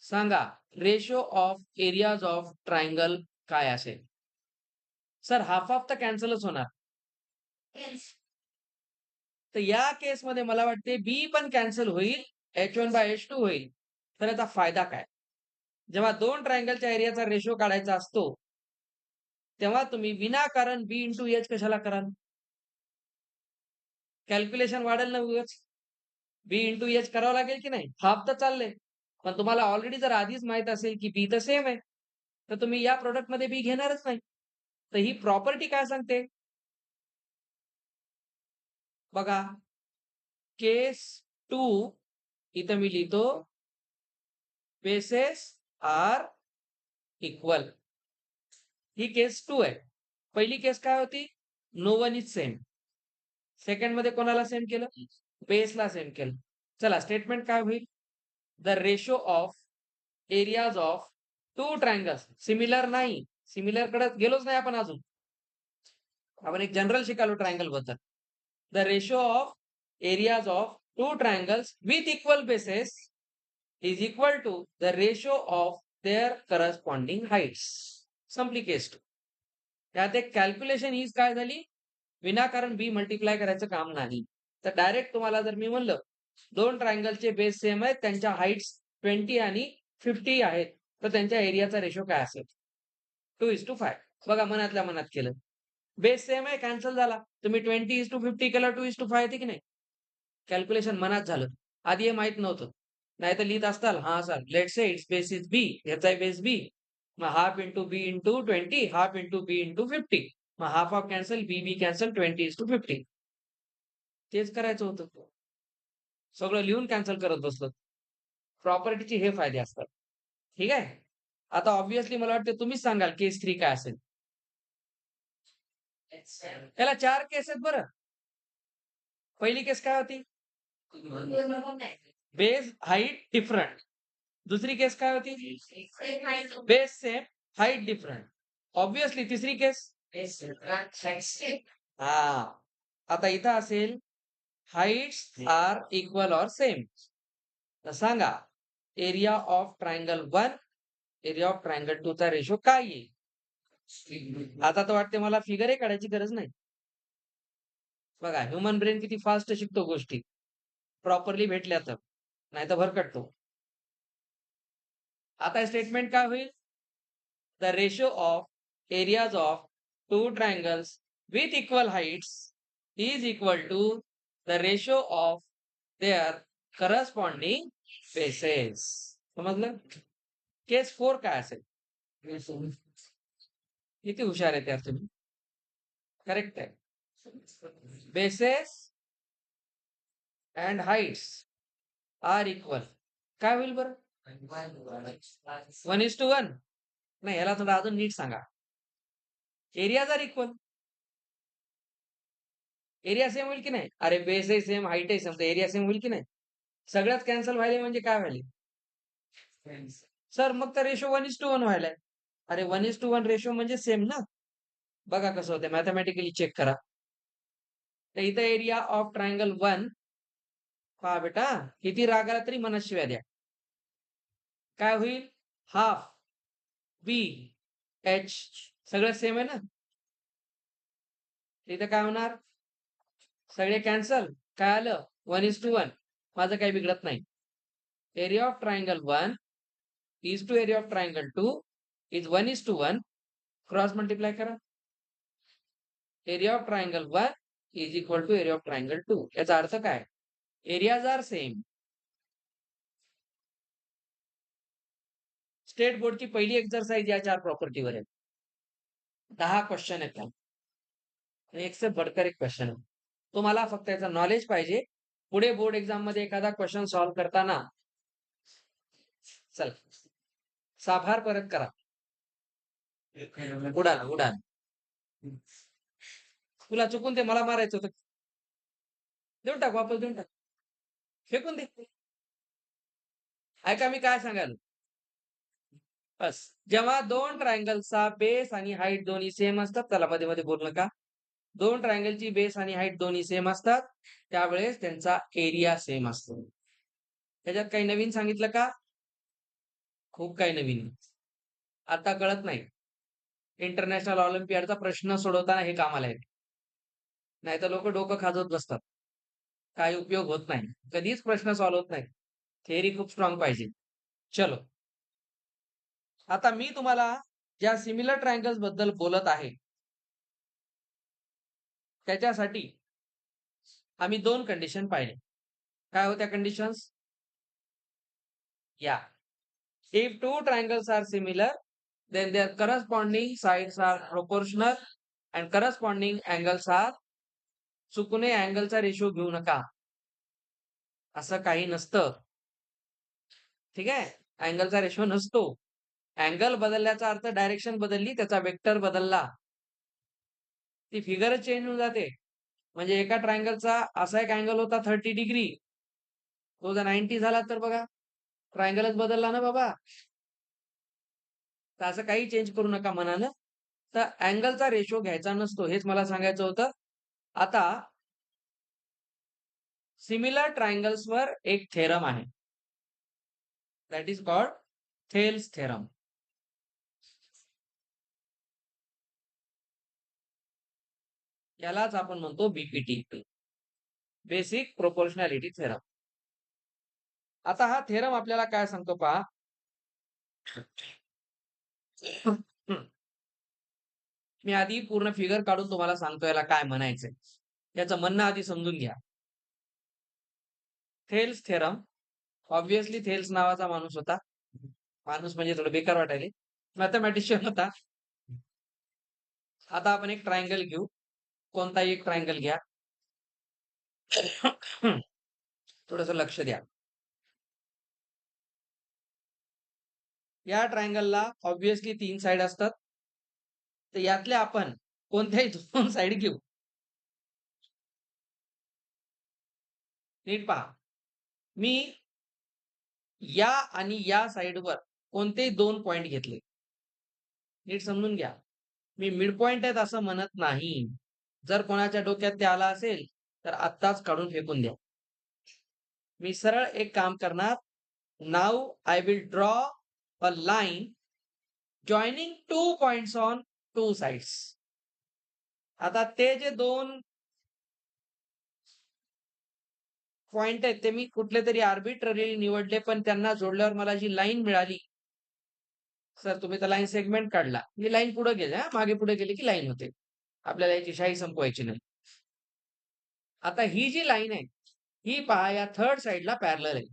Speaker 1: सांगा, ratio of areas of triangle काय असेल? सर हाफ हाफ तर कॅन्सलच होणार. तर या केसमध्ये मला वाटते बी पण कॅन्सल होईल, H1 बाय H2 होईल. तर याचा फायदा काय? जेव्हा दोन ट्रायंगलच्या एरियाचा रेशो काढायचा असतो, तेव्हा तुम्ही विनाकारण बी इंटू एच कशाला कराल? कॅल्क्युलेशन वाढेल ना उगाच. बी इंटू एच करावं लागेल की नाही? हाफ तर चाललंय, पण तुम्हाला ऑलरेडी जर आधीच माहित असेल की बी तर सेम आहे, तर तुम्ही या प्रोडक्ट मध्ये बी घेणारच नाही. तर ही प्रॉपर्टी काय सांगते बघा, केस 2 इथं मी लिहितो, बेसेस आर इक्वल. ही केस 2 आहे. पहिली केस काय होती, no one is same. Second मध्ये कोणाला सेम केलं, बेसला सेम केलं. चला स्टेटमेंट काय होईल, the ratio of areas of two triangles. Similar नाही, सिमिलर कडे गेलोच नाही आपण अजून. आपण एक जनरल शिकालो ट्रायंगल बद्दल. The ratio of areas of two triangles with equal bases is equal to the ratio of their corresponding heights. संपली केस 2. त्यात एक कॅल्क्युलेशन हीच काय झाली, विनाकारण बी मल्टिप्लाय करायचं काम नाही. तर डायरेक्ट तुम्हाला जर मी म्हणलं दोन ट्रायंगलचे बेस सेम आहेत, त्यांच्या हाईट्स 20 आणि 50 आहेत, तर त्यांच्या एरियाचा रेशो काय असेल? 2:5. बघा मनातल्या मनात केलं. बेस सेम आहे, कॅन्सल झाला. तुम्ही 20:50 केलं, 2:5 येते की नाही? कॅल्क्युलेशन मनात झालं. आधी हे माहित नव्हतं. नाहीतर लिहित असताल, हां sir, let's say its base is B, ह्याचा बेस बी. मग half into B into 20, half into B into 50. मग half of cancel, B cancel, 20:50. तेच करायचं होतं. सगळं लिहून कॅन्सल करत बसलो. प्रॉपर्टीचे हे फायदे असतात. ठीक आहे? आता ऑब्व्हियसली मला वाटतं तुम्हीच सांगाल केस 3 काय असेल? याला 4 केस आहेत बरं. पहिली केस काय होती? Base height different. दुसरी केस काय होती? Base same, height different. Obviously तिसरी केस? हां. आता इथं असेल heights are equal or same. तर सांगा area of triangle 1, area of triangle 2 चा रेशो काय येईल? आता तर वाटते मला फिगरही काढायची गरज नाही. बघा ह्युमन ब्रेन किती फास्ट शिकतो गोष्टी. प्रॉपरली भेटल्या तर. नाहीतर भरकटतो. आता स्टेटमेंट काय होईल? The ratio of areas of two triangles with equal heights is equal to the ratio of their corresponding bases. समजलं? केस 4 काय असेल? किती हुशार आहेत यार तुम्ही. करेक्ट आहे. Bases and heights are equal. काय होईल बरं? 1:1. नाही याला थोडं अजून नीट सांगा. Areas are equal. Area same होईल की नाही? अरे बेसही सेम, हाईटही सेम, तर एरिया सेम होईल की नाही? सगळ्याच कॅन्सल व्हायले म्हणजे काय व्हायले? सर मग तर रेशो 1:1 व्हायलाय. अरे 1:1 रेशो म्हणजे सेम ना. बघा कसं होतं मॅथमॅटिकली चेक करा. तर इथं एरिया ऑफ ट्रायंगल 1 पहा बेटा, किती राग आला तरी मनात शिव्या द्या. काय होईल? हाफ बी एच सगळं सेम आहे ना. इथं काय होणार? सगळे कॅन्सल. काय आलं? 1:1. माझं काही बिघडत नाही. Area of triangle 1 is to area of triangle 2 is 1:1. Cross multiply करा. Area of triangle 1 is equal to area of triangle 2. याचा अर्थ काय? Areas R same. स्टेट बोर्डची पहिली एक्सरसाइज या 4 प्रॉपर्टीवर आहे. 10 क्वेश्चन आहेत. एक से बढ़कर एक क्वेश्चन आहे. तुम्हाला फक्त याचं नॉलेज पाहिजे. पुढे बोर्ड एक्झाम मध्ये एखादा क्वेश्चन सॉल्व्ह करताना चल साभार परत करा. उडाल उडाल. तुला चुकून ते मला मारायचं होतं. देऊन टाक, वापस देऊन टाक. फेकून दे. ऐका मी काय सांगाल. बस जेव्हा दोन ट्रायंगलचा बेस आणि हाईट दोन्ही सेम असतात, त्याला मध्ये मध्ये बोलू नका. दोन ट्रायंगलची बेस आणि हाईट दोन्ही सेम असतात, त्यावेळेस त्यांचा एरिया सेम असतो. त्याच्यात काही नवीन सांगितलं का? खूप काही नवीन. आता कळत नाही. इंटरनॅशनल ऑलिम्पियाडचा प्रश्न सोडवताना हे कामाला येते. नाहीतर लोक डोकं खाजवत बसतात. काही उपयोग होत नाही. कधीच प्रश्न सॉल्व्ह होत नाही. थेअरी खूप स्ट्रॉंग पाहिजे. चलो. आता मी तुम्हाला ज्या सिमिलर ट्रायंगल्स बद्दल बोलत आहे, त्याच्यासाठी आम्ही 2 कंडिशन पाहिले. काय होत्या कंडिशन्स? या. If two triangles are similar, then their corresponding sides are proportional and corresponding angles are. चुकूनही अँगलचा रेशो घेऊ नका. असं काही नसतं. ठीक आहे? अँगलचा रेशो नसतो. अँगल बदलल्याचा अर्थ डायरेक्शन बदलली, त्याचा वेक्टर बदलला. ती फिगरच चेंज होऊन जाते. म्हणजे एका ट्रायंगलचा असा एक अँगल होता 30 डिग्री. तो जर 90 झाला तर बघा ट्रायंगलच बदलला ना बाबा. तर असं काही चेंज करू नका मनानं. तर अँगलचा रेशो घ्यायचा नसतो, हेच मला सांगायचं होतं. आता सिमिलर ट्रायंगल्सवर एक थेरम आहे. That is called Thales theorem. यालाच आपण म्हणतो बीपीटी, बेसिक प्रोपोर्शनॅलिटी थेरम. आता हा थेरम आपल्याला काय सांगतो पहा. मी आधी पूर्ण फिगर काढून तुम्हाला सांगतो याला काय म्हणायचंय. याचं म्हणणं आधी समजून घ्या. थेल्स थेरम, ऑब्व्हियसली थेल्स नावाचा माणूस होता. माणूस म्हणजे थोडं बेकार वाटायले. मॅथमॅटिशियन होता. आता आपण एक ट्रायंगल घेऊ. कोणताही एक ट्रायंगल घ्या. थोडस लक्ष द्या. या ट्रायंगलला ऑब्व्हियसली 3 साइड असतात. तर यातल्या आपण कोणत्याही 2 साइड घेऊ. नीट पहा. मी या आणि या साइडवर कोणतेही 2 पॉइंट घेतले. नीट समजून घ्या. मी मिड पॉइंट आहेत असं म्हणत नाही. जर कोणाच्या डोक्यात ते आला असेल, तर आत्ताच काढून फेकून द्या. मी सरळ एक काम करणार. Now I will draw a line joining 2 points on 2 sides. आता ते जे 2 पॉइंट आहेत ते मी कुठलेतरी आर्बिट्ररी निवडले, पण त्यांना जोडल्यावर मला जी लाईन मिळाली. सर तुम्ही तर लाईन सेगमेंट काढला. मी लाईन पुढे गेले, मागे पुढे गेले की लाईन होते. आपल्याला याची शाही संपवायची नाही. आता ही जी लाईन आहे, ही पहा या थर्ड साइडला पॅरलल आहे.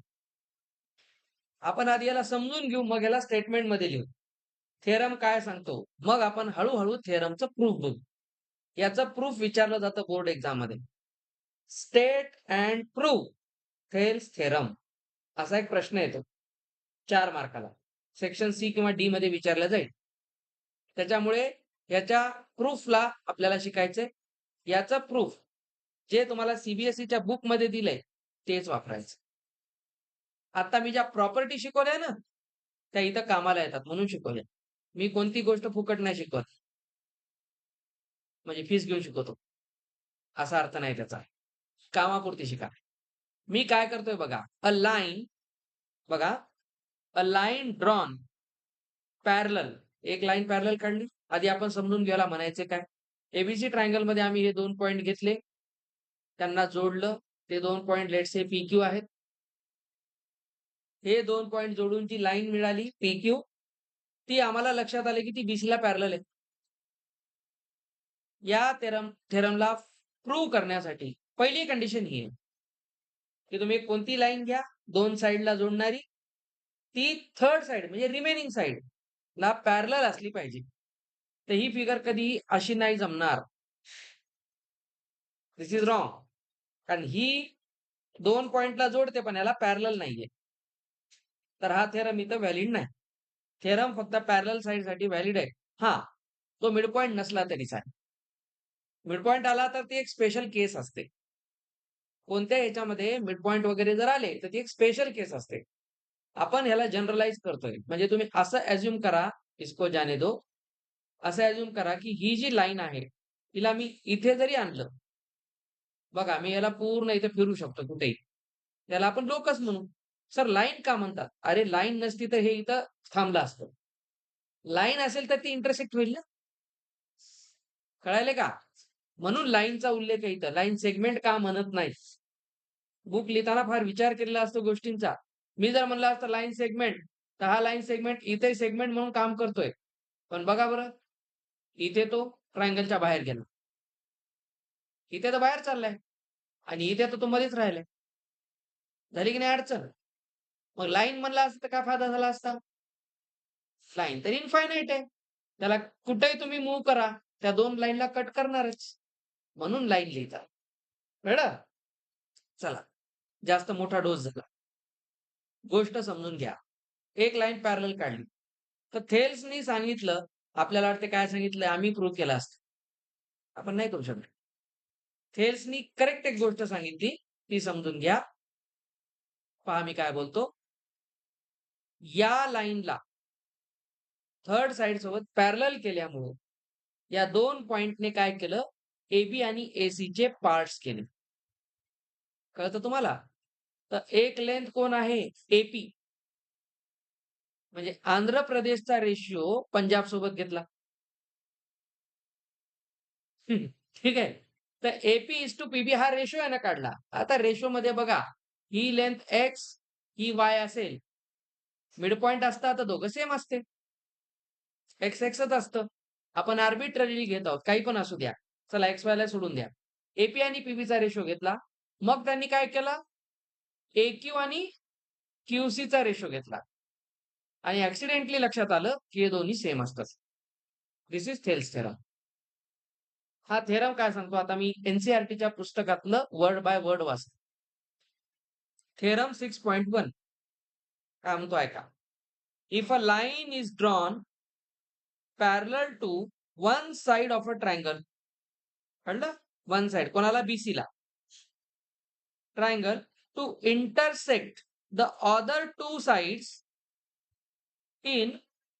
Speaker 1: आपण आधी याला समजून घेऊ, मग याला स्टेटमेंटमध्ये लिहू. थेरम काय सांगतो, मग आपण हळूहळू थेरमचं प्रूफ बघू. याचं प्रूफ विचारलं जातं बोर्ड एक्झाम मध्ये. State and proof Thales theorem असा एक प्रश्न येतो 4 मार्काला. सेक्शन सी किंवा डी मध्ये विचारला जाईल. त्याच्यामुळे याच्या प्रूफला आपल्याला शिकायचंय. याचं प्रूफ जे तुम्हाला सीबीएसईच्या बुक मध्ये दिलंय तेच वापरायचं. आता मी ज्या प्रॉपर्टी शिकवल्या ना, त्या इथं कामाला येतात म्हणून शिकवल्या. मी कोणती गोष्ट फुकट नाही शिकवत. म्हणजे फीस घेऊन शिकवतो असा अर्थ नाही त्याचा. कामापुरती शिका. मी काय करतोय बघा. अ लाईन बघा. अ लाईन ड्रॉन पॅरलल. एक लाईन पॅरलल काढली. आधी आपण समजून घ्यायला म्हणायचे काय. एबीसी ट्रायंगल मध्ये आम्ही हे 2 पॉइंट घेतले. त्यांना जोडलं. ते 2 पॉइंट लेट्स से पीक्यू आहेत. हे 2 पॉइंट जोडून जी लाईन मिळाली पीक्यू, ती आम्हाला लक्षात आली की ती बीसीला पॅरलल आहे. या थेरमला प्रूव्ह करण्यासाठी पहिली कंडिशन ही आहे की तुम्ही कोणती लाईन घ्या 2 साइडला जोडणारी, ती थर्ड साइड म्हणजे रिमेनिंग साइड ला पॅरलल असली पाहिजे. तर ही फिगर कधी अशी नाही जमणार. दिस इज रॉंग. कारण ही 2 पॉइंटला जोडते पण याला पॅरलल नाहीये. तर हा थेरम इथं व्हॅलिड नाही. थेरम फक्त पॅरलल साइडसाठी व्हॅलिड आहे. हां, तो मिड पॉइंट नसला तरी चालेल. मिड पॉइंट आला तर ती एक स्पेशल केस असते. कोणत्या ह्याच्यामध्ये मिड पॉइंट वगैरे जर आले तर ती एक स्पेशल केस असते. आपण ह्याला जनरलाइज करतोय. म्हणजे तुम्ही असं अझ्युम करा, इसको जाने दो. असं अझ्युम करा की ही जी लाईन आहे, तिला मी इथे जरी आणलं, बघा मी याला पूर्ण इथे फिरू शकतो कुठेही. त्याला आपण लोकस म्हणू. सर लाईन का म्हणतात? अरे लाईन नसती तर हे इथं थांबलं असतं. लाईन असेल तर ती इंटरसेक्ट होईल ना? कळायले का? म्हणून लाईनचा उल्लेख आहे इथं. लाईन सेगमेंट का म्हणत नाही? बुक लिहिताना फार विचार केलेला असतो गोष्टींचा. मी जर म्हणलं असतं लाईन सेगमेंट, तर हा लाईन सेगमेंट इथे सेगमेंट म्हणून काम करतोय. पण बघा बरं, इथे तो ट्रायंगलच्या बाहेर गेला. इथे तर बाहेर चाललाय आणि इथे तर तो मध्येच राहिलाय. झाली की नाही अडचण? मग लाईन म्हणला असतं तर काय फायदा झाला असता? लाईन तर इनफायनाईट आहे. त्याला कुठेही तुम्ही मूव्ह करा, त्या 2 लाईनला कट करणारच. म्हणून लाईन लिहितात. कळलं? चला, जास्त मोठा डोस झाला. गोष्ट समजून घ्या. एक लाईन पॅरलल काढली. तर थेल्सनी सांगितलं, आपल्याला वाटते काय सांगितलं आम्ही प्रूव्ह केलं असतं. आपण नाही करू शकत. थेल्सनी करेक्ट एक गोष्ट सांगितली, ती समजून घ्या. पहा मी काय बोलतो. या लाईनला थर्ड साइड सोबत पॅरलल केल्यामुळे या 2 पॉइंटने काय केलं? AB आणि ACचे पार्ट्स केले. कळतं तुम्हाला? तर एक लेंथ कोण आहे? AP. म्हणजे आंध्र प्रदेशचा रेशिओ पंजाब सोबत घेतला. ठीक आहे. तर AP:PB हा रेशो आहे ना काढला. आता रेशोमध्ये बघा, ही लेंथ X, ही Y असेल. मिड पॉइंट असता तर दोघं सेम असते. X Xच असतं. आपण आर्बिट्ररीली घेत आहोत. काही पण असू द्या. चला XY ला सोडून द्या. AP आणि PBचा रेशो घेतला. मग त्यांनी काय केलं? AQ आणि QCचा रेशो घेतला. आणि ॲक्सिडेंटली लक्षात आलं, की हे दोन्ही सेम असतात. This is Thales theorem. हा थेरम काय सांगतो आता मी NCERTच्या पुस्तकातलं वर्ड बाय वर्ड वाचतो. थेरम 6.1 काय म्हणतो ऐका. If a line is drawn parallel to one side of a triangle. कळलं? वन साइड कोणाला? BC ला. Triangle to intersect the other two sides in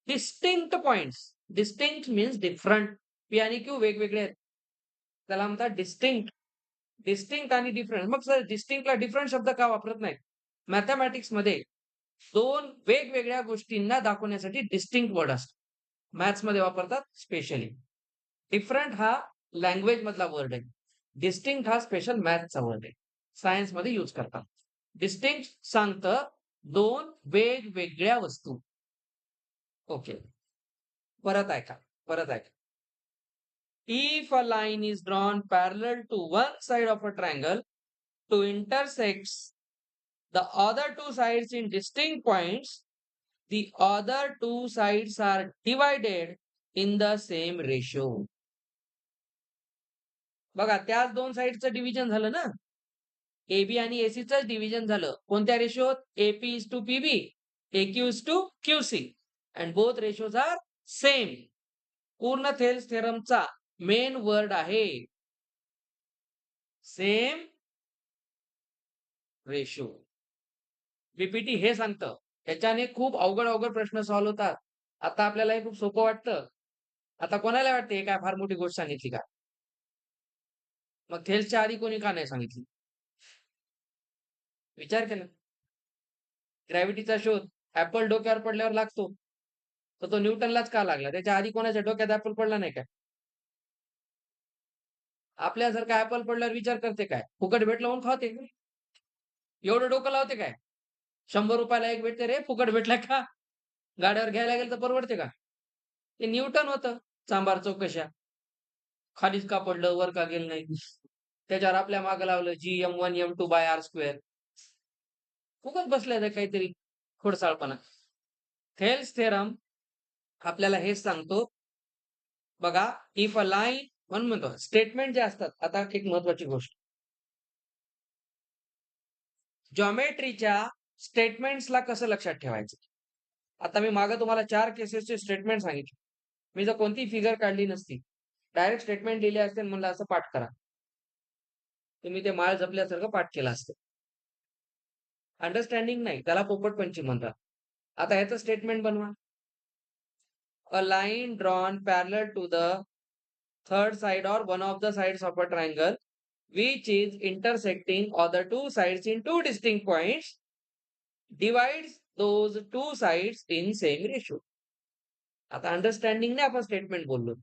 Speaker 1: distinct points. Distinct means different. P आणि Q वेगवेगळे आहेत. त्याला म्हणतात डिस्टिंक्ट. डिस्टिंक्ट आणि डिफरंट. मग सर डिस्टिंक्टला डिफरंट शब्द का वापरत नाहीत? मॅथमॅटिक्समध्ये 2 वेगवेगळ्या गोष्टींना दाखवण्यासाठी डिस्टिंक्ट वर्ड असतो. मॅथ्समध्ये वापरतात स्पेशली. डिफरंट हा लँग्वेज मधला वर्ड आहे. डिस्टिंक्ट हा स्पेशल मॅथ्सचा वर्ड आहे. सायन्समध्ये यूज करतात. डिस्टिंक्ट सांगतं 2 वेगवेगळ्या वस्तू. ओके. परत ऐका. परत ऐका. If a line is drawn parallel to one side of a triangle to intersect the other two sides in distinct points, the other two sides are divided in the same ratio. बघा त्याच 2 साइडचं डिव्हिजन झालं ना. AB आणि ACचं डिव्हिजन झालं. कोणत्या रेशोत? AP:PB, AQ:QC and both ratios are same. पूर्ण थेल्स थेरमचा मेन वर्ड आहे सेम रेशो. PPT हे सांगतं. त्याच्याने खूप अवघड प्रश्न सॉल्व्ह होतात. आता आपल्याला हे खूप सोपं वाटतं. आता कोणाला वाटते हे काय फार मोठी गोष्ट सांगितली का? मग थेल्सच्या आधी कोणी का नाही सांगितली? विचार केला. ग्रॅव्हिटीचा शोध ॲपल डोक्यावर पडल्यावर लागतो. तर तो न्यूटनलाच का लागला? त्याच्या आधी कोणाच्या डोक्यात ॲपल पडला नाही का? आपल्यासारखा ॲपल पडल्यावर विचार करते काय? फुकट भेटलं म्हणून खाते. एवढं डोकं लावते काय? ₹100 ला एक भेटते रे, फुकट भेटला का? गाड्यावर घ्यायला गेलं तर परवडते का? ते न्यूटन होतं. चांभार चौकशा. खालीच का पडलं, वर का गेलं नाही? त्याच्यावर आपल्या मागे लावलं G M1 M2/R². फुकट बसल्या त्या काहीतरी खोडसाळपणा. थेल्स थेरम आपल्याला हेच सांगतो. बघा, इफ अ लाईन म्हणून म्हणतो स्टेटमेंट जे असतात. आता एक महत्वाची गोष्ट. जॉमेट्रीच्या स्टेटमेंट्सला कसं लक्षात ठेवायचं? आता मी मागे तुम्हाला 4 केसेसचे स्टेटमेंट सांगितले. मी जर कोणतीही फिगर काढली नसती, डायरेक्ट स्टेटमेंट लिहिले असते आणि म्हणलं असं पाठ करा. तुम्ही ते माळ जपल्यासारखं पाठ केलं असतं. अंडरस्टँडिंग नाही, त्याला पोपटपंची म्हणतात. आता ह्याचं स्टेटमेंट बनवा. A line drawn parallel to the third side or one of the sides of a triangle which is intersecting other two sides in two distinct points divides those two sides in same ratio. आता अंडरस्टँडिंगने आपण स्टेटमेंट बोललो.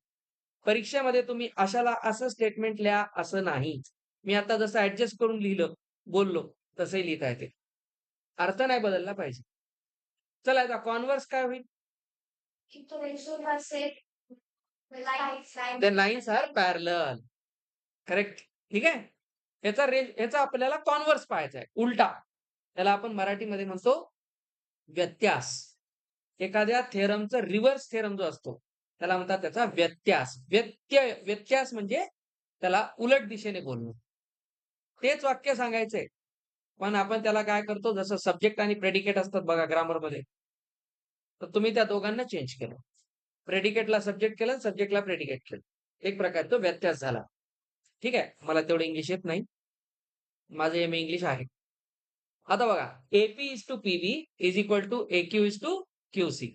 Speaker 1: परीक्षेमध्ये तुम्ही अशाला असं स्टेटमेंट लिहा असं नाही. मी आता जसं ऍडजस्ट करून लिहिलं, बोललो तसंही लिहिता येते. अर्थ नाही बदलला पाहिजे. चला आता कॉन्व्हर्स काय होईल? The lines are parallel. Correct. ठीक आहे. याचा आपल्याला कॉन्व्हर्स पाहायचा आहे. उलटा. त्याला आपण मराठीमध्ये म्हणतो व्यत्यास. एखाद्या थेरमचा रिव्हर्स थेरम जो असतो त्याला म्हणतात त्याचा व्यत्यास. व्यत्यास म्हणजे त्याला उलट दिशेने बोलणं. तेच वाक्य सांगायचंय. पण आपण त्याला काय करतो जसं सब्जेक्ट आणि प्रेडिकेट असतात बघा ग्रामरमध्ये. तर तुम्ही त्या दोघांना चेंज केलं. प्रेडिकेटला सब्जेक्ट केलं, सब्जेक्टला प्रेडिकेट केलं. एक प्रकार तो व्यत्यास झाला. ठीक आहे. मला तेवढं इंग्लिश येत नाही. माझं एम इंग्लिश आहे. आता बघा AP:PB is equal to AQ:QC.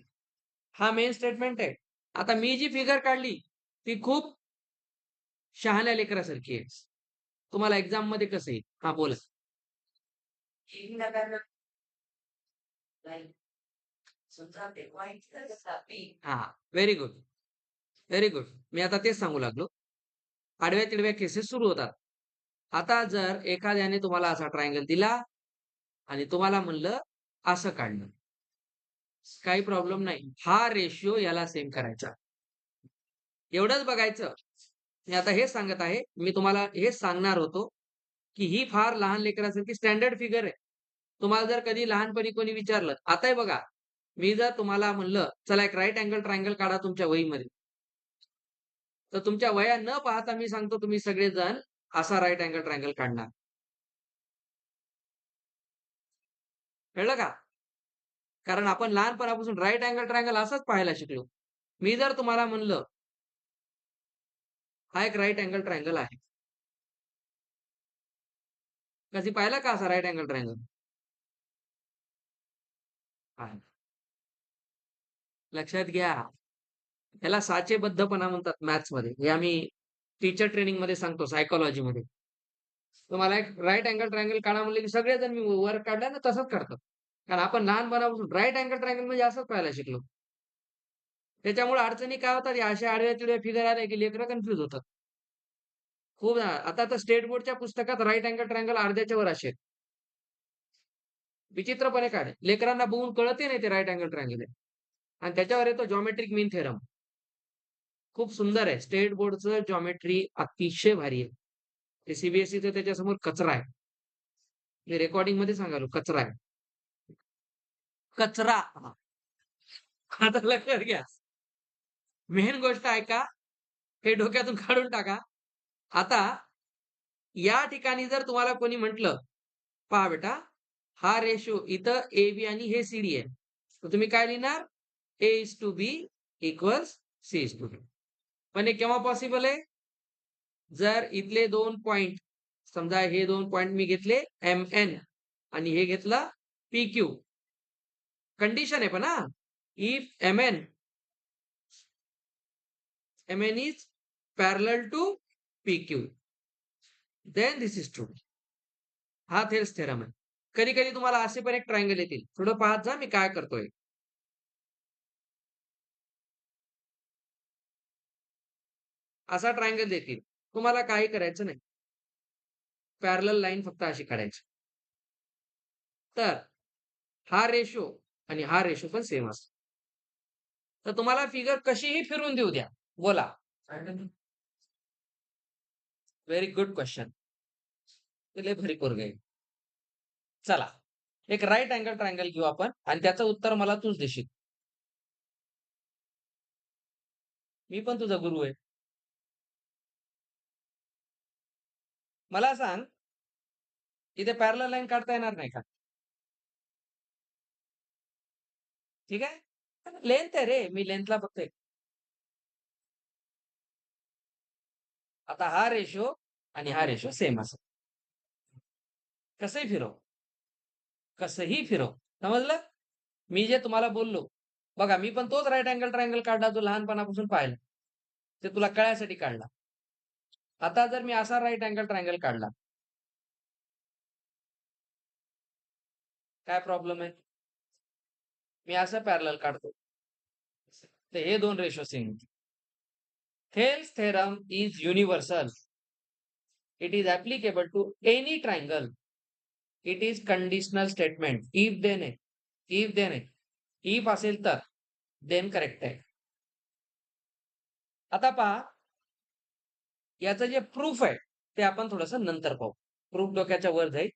Speaker 1: हा मेन स्टेटमेंट आहे. आता मी जी फिगर काढली, ती खूप शहाण्या लेकरासारखी आहे. तुम्हाला एक्झाममध्ये कसं येईल? हां, बोला. हां, व्हेरी गुड, व्हेरी गुड. मी आता तेच सांगू लागलो. आडव्या-तिडव्या केसेस सुरू होतात. आता जर एखाद्याने तुम्हाला असा ट्रायंगल दिला आणि तुम्हाला म्हणलं असं काढणं. काही प्रॉब्लेम नाही. हा रेशिओ याला सेम करायचा. एवढंच बघायचं. मी आता हेच सांगत आहे. मी तुम्हाला हेच सांगणार होतो, की ही फार लहान लेकरासारखी स्टँडर्ड फिगर आहे. तुम्हाला जर कधी लहानपणी कोणी विचारलं, आताही बघा, मी जर तुम्हाला म्हणलं, "चला एक राइट अँगल ट्रायंगल काढा तुमच्या वहीमध्ये." तर तुमच्या वह्या न पाहता मी सांगतो तुम्ही सगळेजण असा राइट अँगल ट्रायंगल काढणार. कळलं का? कारण आपण लहानपणापासून राइट अँगल ट्रायंगल असंच पाहायला शिकलो. मी जर तुम्हाला म्हणलं, हा एक राइट अँगल ट्रायंगल आहे. कधी पाहिला का असा राइट अँगल ट्रायंगल? आहे. लक्षात घ्या. त्याला साचेबद्धपणा म्हणतात मॅथ्समध्ये. हे आम्ही टीचर ट्रेनिंगमध्ये सांगतो सायकॉलॉजीमध्ये. तुम्हाला एक राइट अँगल ट्रायंगल काढा म्हणले, की सगळेजण मी वर काढला ना तसंच काढतात. कारण आपण लहानपणापासून राइट अँगल ट्रायंगल म्हणजे असंच पाहायला शिकलो. त्याच्यामुळे अडचणी काय होतात, या अशा आडव्या-तिडव्या फिगर आल्या, की लेकरं कन्फ्यूज होतात. खूप आता तर स्टेट बोर्डच्या पुस्तकात राइट अँगल ट्रायंगल अर्ध्याच्या वर असे आहेत. विचित्रपणे काढे. लेकरांना बघून कळतही नाही ते राइट अँगल ट्रायंगल आहे. आणि त्याच्यावर येतो जॉमेट्रिक मीन थेरम. खूप सुंदर आहे. स्टेट बोर्डचं जॉमेट्री अतिशय भारी आहे. ते सी त्याच्यासमोर कचरा आहे. मी रेकॉर्डिंगमध्ये सांगालो कचरा आहे. कचरा. हां. आता लक्षात घ्या. मेन गोष्ट ऐका, हे डोक्यातून काढून टाका. आता या ठिकाणी जर तुम्हाला कोणी म्हटलं, "पहा बेटा, हा रेशो इथं ए-बी आणि हे सी-डी आहे." तर तुम्ही काय लिहिणार? A:B equals C:2. पण हे केव्हा पॉसिबल आहे? जर इथले 2 पॉइंट समजा हे 2 पॉइंट मी घेतले एम-एन आणि हे घेतलं पी-क्यू. कंडिशन आहे पण हां. If MN is parallel to PQ, then this is true. हा थेल्स थेरम आहे. कधी-कधी तुम्हाला असे पण एक ट्रायंगल येतील. थोडं पाहत जा मी काय करतोय. असा ट्रायंगल देतील. तुम्हाला काही करायचं नाही. पॅरलल लाईन फक्त अशी काढायची. तर हा रेशो आणि हा रेशो पण सेम असतो. तर तुम्हाला फिगर कशीही फिरवून देऊ द्या. बोला. Very good question. ते लय भारी पोरगं आहे. चला, एक राइट अँगल ट्रायंगल घेऊ आपण आणि त्याचं उत्तर मला तूच देशील. मी पण तुझा गुरु आहे. मला सांग, इथे पॅरलल लाईन काढता येणार नाही का? ठीक आहे? लेंथ आहे रे. मी लेंथला बघतोय. आता हा रेशो आणि हा रेशो सेम असेल. कसंही फिरव. कसंही फिरव. समजलं? मी जे तुम्हाला बोललो, बघा मी पण तोच राइट अँगल ट्रायंगल काढला जो लहानपणापासून पाहिला. ते तुला कळायसाठी काढला. आता जर मी असा राइट अँगल ट्रायंगल काढला, काय प्रॉब्लेम आहे? मी असं पॅरलल काढतो. तर हे 2 ratio same. Thales theorem is universal. It is applicable to any triangle. It is conditional statement. If then आहे. If then आहे. If असेल तर then करेक्ट आहे. आता पहा, याचं जे प्रूफ आहे, ते आपण थोडंसं नंतर पाहू. प्रूफ डोक्याच्या वर जाईल.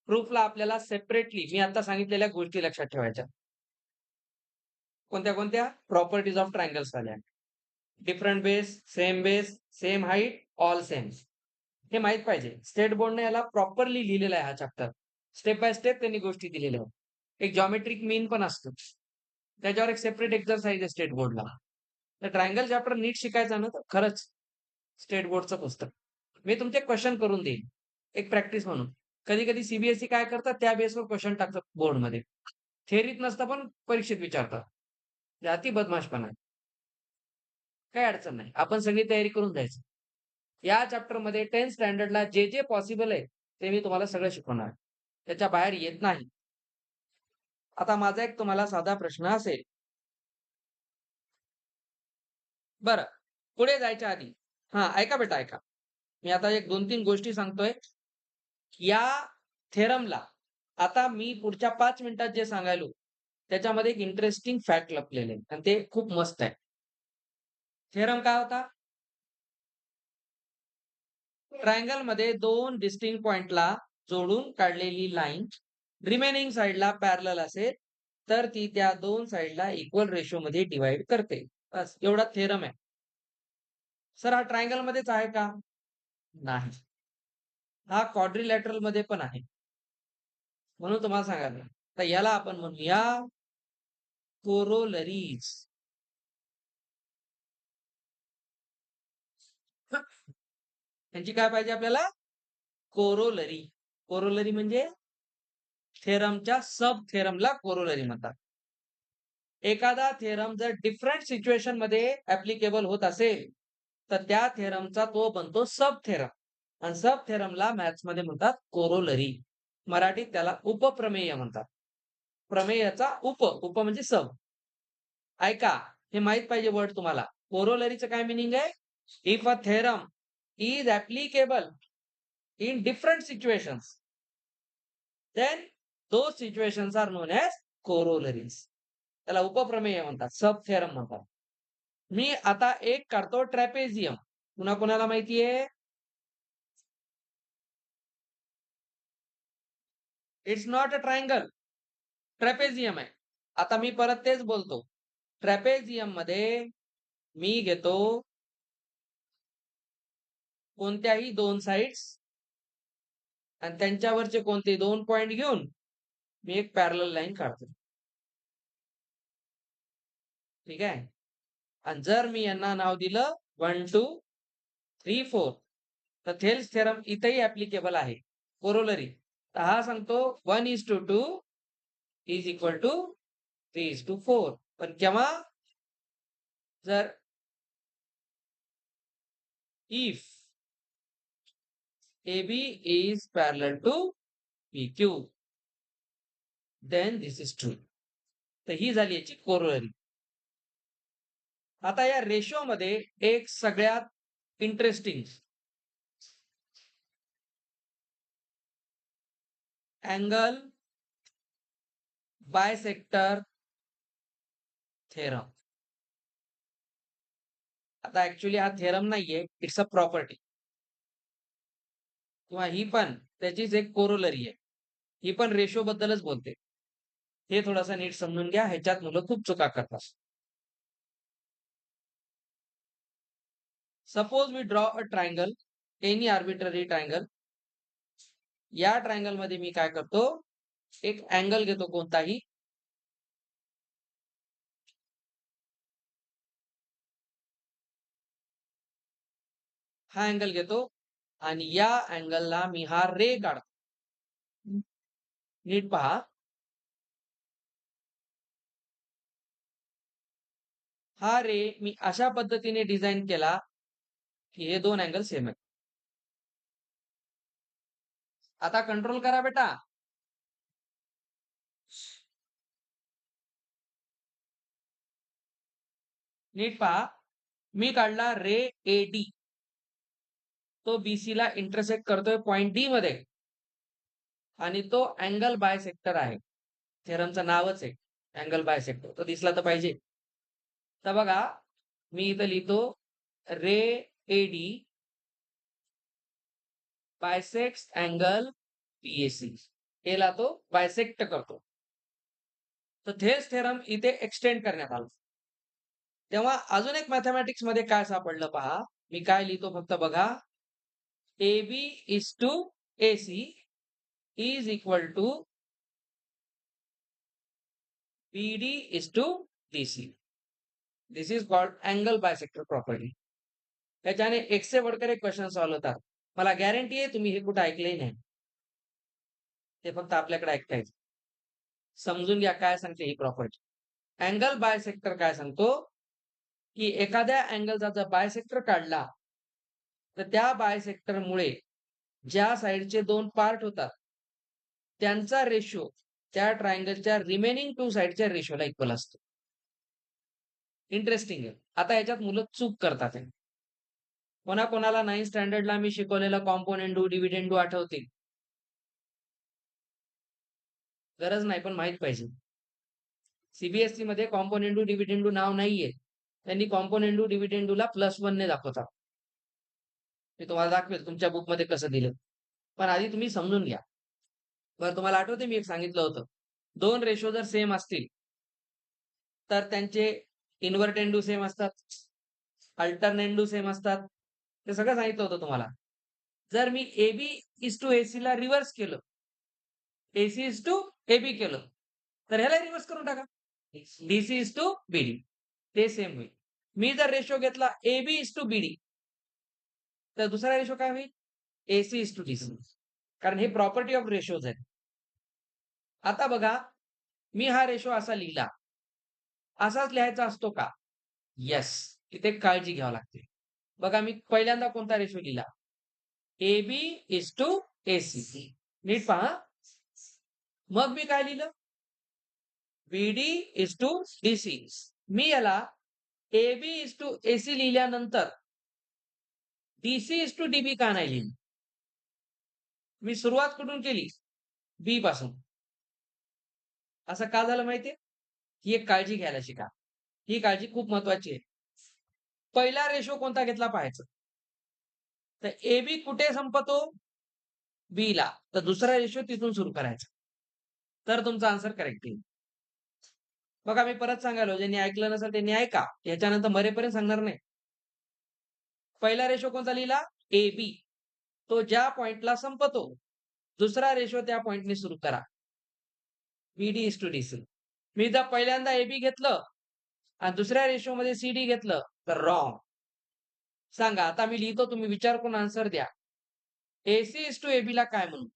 Speaker 1: प्रूफला आपल्याला सेपरेटली मी आता सांगितलेल्या गोष्टी लक्षात ठेवायच्या. कोणत्या-कोणत्या? प्रॉपर्टीज ऑफ ट्रायंगल्स आल्या. Different base, same height, all same. हे माहीत पाहिजे. स्टेट बोर्डने याला प्रॉपरली लिहिलेला आहे हा चॅप्टर. स्टेप बाय स्टेप त्यांनी गोष्टी दिलेल्या आहेत. एक जॉमेट्रिक मीन पण असतो. त्याच्यावर एक सेपरेट एक्सरसाइज आहे स्टेट बोर्डला. तर ट्रायंगल चॅप्टर नीट शिकायचा ना, तर खरंच स्टेट बोर्डचं पुस्तक. मी तुमचे क्वेशन करून देईन. एक प्रॅक्टिस म्हणून. कधी-कधी सी काय करतात, त्या बेसवर क्वेशन टाकतात बोर्डमध्ये. थिअरीत नसतं पण परीक्षेत विचारतात. जाती बदमाशपणा आहे. काही अडचण नाही. आपण सगळी तयारी करून जायचं. या चॅप्टरमध्ये 10th स्टँडर्डला जे पॉसिबल आहे, ते मी तुम्हाला सगळं शिकवणार आहे. त्याच्या बाहेर येत नाही. आता माझा एक तुम्हाला साधा प्रश्न असेल. बरं, पुढे जायच्या आधी हां, ऐका बेटा ऐका. मी आता एक 2-3 गोष्टी सांगतोय. या थेरमला आता मी पुढच्या 5 मिनिटात जे सांगायलो, त्याच्यामध्ये एक इंटरेस्टिंग फॅक्ट लपलेलं आहे आणि ते खूप मस्त आहे. थेरम काय होता? ट्रायंगलमध्ये 2 डिस्टिंक्ट पॉइंटला जोडून काढलेली लाईन रिमेनिंग साइडला पॅरलल असेल, तर ती त्या 2 साइडला इक्वल रेशोमध्ये डिव्हाईड करते. बस एवढा थेरम आहे. सर हा ट्रायंगलमध्येच आहे का? नाही. हा क्वाड्रिलॅटरलमध्ये पण आहे. म्हणून तुम्हाला सांगायला. तर याला आपण म्हणूया कोरोलरीज. त्यांची काय पाहिजे आपल्याला? कोरोलरी. कोरोलरी म्हणजे थेरमच्या सब थेरमला कोरोलरी म्हणतात. एखादा थेरम जर डिफरंट सिच्युएशनमध्ये ॲप्लिकेबल होत असेल, तर त्या थेरमचा तो बनतो सब थेरम आणि सब थेरमला मॅथ्समध्ये म्हणतात कोरोलरी. मराठीत त्याला उपप्रमेय म्हणतात. प्रमेयचा उप म्हणजे सब. ऐका, हे माहीत पाहिजे वर्ड तुम्हाला. कोरोलरीचं काय मीनिंग आहे? If a theorem is applicable in different situations, then those situations are known as corollaries. त्याला उपप्रमेय म्हणतात, सब थेरम म्हणतात. मी आता एक काढतो ट्रॅपेझियम. कुणाकुणाला माहिती आहे? It's not a triangle. Trapezium आहे. आता मी परत तेच बोलतो. ट्रॅपेझियममध्ये मी घेतो कोणत्याही 2 साइड्स आणि त्यांच्यावरचे कोणते 2 पॉइंट घेऊन मी एक पॅरलल लाईन काढतो. ठीक आहे? आणि जर मी यांना नाव दिलं 1, 2, 3, 4 तर थेल्स थेरम इथेही ॲप्लिकेबल आहे. कोरोलरी. तर हा सांगतो 1:2 इज इक्वल टू 3:4. पण केव्हा? जर if AB is parallel to PQ, then this is true. तर ही झाली याची कोरोलरी. आता या रेशोमध्ये एक सगळ्यात इंटरेस्टिंग अँगल बायसेक्टर थेरम. आता ऍक्च्युली हा थेरम नाहीये, इट्स अ प्रॉपर्टी किंवा ही पण त्याचीच एक कोरोलरी आहे. ही पण रेशो बद्दलच बोलते. हे थोडासा नीट समजून घ्या. ह्याच्यात मुलं खूप चुका करतात. Suppose we draw a triangle, any arbitrary triangle. या ट्रायंगल मध्ये मी काय करतो? एक अँगल घेतो कोणताही. हा अँगल घेतो आणि या अँगलला मी हा रे काढतो. नीट पहा. हा रे मी अशा पद्धतीने डिझाइन केला, की हे 2 अँगल सेम आहेत. आता कंट्रोल करा बेटा. नीट पहा. मी काढला रे एडी. तो BC ला इंटरसेक्ट करतोय पॉइंट डी मध्ये आणि तो अँगल बायसेक्टर आहे. थेरमचं नावच आहे अँगल बायसेक्टर. तो दिसला तर पाहिजे. तर बघा, मी इथं लिहितो रे एडी बायसेक्ट्स अँगल PAC. याला तो बायसेक्ट करतो. तर थेल्स थेरम इथे एक्सटेंड करण्यात आला. तेव्हा अजून एक मॅथमॅटिक्स मध्ये काय सापडलं पहा. मी काय लिहितो फक्त बघा. AB is to AC is equal to BD is to DC. This is called angle bisector property. त्याच्याने एकसे बढ़कर एक क्वेश्चन सॉल्व्ह होतात. मला गॅरंटी आहे तुम्ही हे कुठे ऐकलेही नाही. ते फक्त आपल्याकडे ऐकतायत. समजून घ्या काय सांगते ही प्रॉपर्टी. अँगल बायसेक्टर काय सांगतो, की एखाद्या अँगलचा जर बायसेक्टर काढला, तर त्या बायसेक्टरमुळे ज्या साइडचे 2 पार्ट होतात, त्यांचा रेशो त्या ट्रायंगलच्या रिमेनिंग 2 साइडच्या रेशोला इक्वल असतो. इंटरेस्टिंग आहे. आता याच्यात मुलं चूक करतात आहे. कोणाकोणाला 9th स्टँडर्डला मी शिकवलेलं कॉम्पोनेंडू, डिव्हिडेंडू आठवतील? गरज नाही, पण माहीत पाहिजे. मध्ये कॉम्पोनेंडू, डिव्हिडेंडू नाव नाहीये. त्यांनी कॉम्पोनेंडू, डिव्हिडेंडूला +1 ने दाखवतात. मी तुम्हाला दाखवेल तुमच्या बुकमध्ये कसं दिलं. पण आधी तुम्ही समजून घ्या. बरं तुम्हाला आठवतंय मी एक सांगितलं होतं. 2 रेशो जर सेम असतील, तर त्यांचे इन्व्हर्टेंडू सेम असतात, अल्टरनेंडू सेम असतात. ते सगळं सांगितलं होतं तुम्हाला. जर मी AB:AC ला रिव्हर्स केलं, AC:AB केलं, तर ह्याला रिव्हर्स करून टाका. DC:BD ते सेम होईल. मी जर रेशो घेतला AB:BD तर दुसरा रेशो काय होईल? AC:DC. कारण हे प्रॉपर्टी ऑफ रेशोज आहेत. आता बघा, मी हा रेशो असा लिहिला. असाच लिहायचा असतो का? येस. इथे काळजी घ्यावी लागते. बघा मी पहिल्यांदा कोणता रेशो लिहिला? AB:AC. नीट पहा. मग मी काय लिहिलं? BD:DC. मी याला AB:AC लिहिल्यानंतर DC:DB का नाही लिहिली? मी सुरुवात कुठून केली? बी पासून. असं का झालं माहितीये? ही एक काळजी घ्यायला शिका. ही काळजी खूप महत्वाची आहे. पहिला रेशो कोणता घेतला पाहायचं. तर AB कुठे संपतो? Bला. तर दुसरा रेशो तिथून सुरू करायचा. तर तुमचा आन्सर करेक्ट येईल. बघा मी परत सांगायलो, ज्यांनी ऐकलं नसेल त्यांनी ऐका. याच्यानंतर मरेपर्यंत सांगणार नाही. पहिला रेशो कोणता लिहिला? AB. तो ज्या पॉइंटला संपतो. दुसरा रेशो त्या पॉइंटने सुरू करा. BD:DC. मी जर पहिल्यांदा AB घेतलं आणि दुसऱ्या रेशोमध्ये CD घेतलं तर रॉंग. सांगा आता मी लिहितो, तुम्ही विचार करून आन्सर द्या. AC:AB ला काय म्हणू?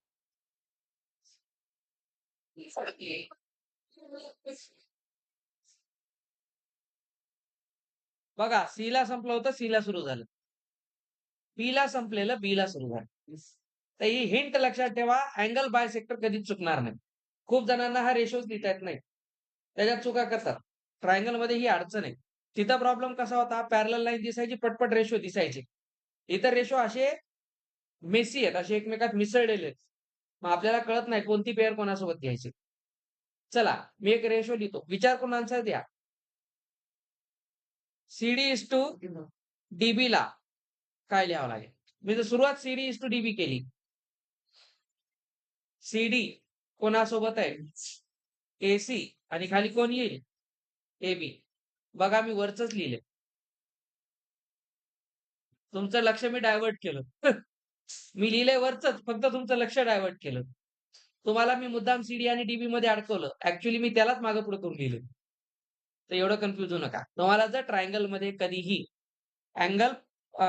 Speaker 1: बघा Cला संपलं होतं, Cला सुरू झालं. Bला संपलेलं Bला सुरू झालं. तर ही हिंट लक्षात ठेवा, अँगल बायसेक्टर कधीच चुकणार नाही. खूप जणांना हा रेशोच लिहिता येत नाही. त्याच्यात चुका करतात. ट्रायंगलमध्ये ही अडचण आहे. तिथं प्रॉब्लेम कसा होता, पॅरलल लाईन दिसायची, पटपट रेशो दिसायचे. इतर रेशो असे मेसी आहेत, असे एकमेकात मिसळलेले आहेत. मग आपल्याला कळत नाही कोणती पेअर कोणासोबत घ्यायची. चला, मी एक रेशो लिहितो. विचार करून आन्सर द्या. CD:DBला काय लिहावं लागेल? मी जर सुरुवात CD:DB केली. CD कोणासोबत आहे? AC आणि खाली कोण येईल? AB. बघा मी वरचंच लिहिले. तुमचं लक्ष मी डायव्हर्ट केलं. मी लिहिलंय वरचंच, फक्त तुमचं लक्ष डायव्हर्ट केलं. तुम्हाला मी मुद्दाम CD आणि DB मध्ये अडकवलं. ॲक्चुअली मी त्यालाच मागे-पुढे करून लिहिलं. तर एवढं कन्फ्यूज होऊ नका. तुम्हाला जर ट्रायंगलमध्ये कधीही अँगल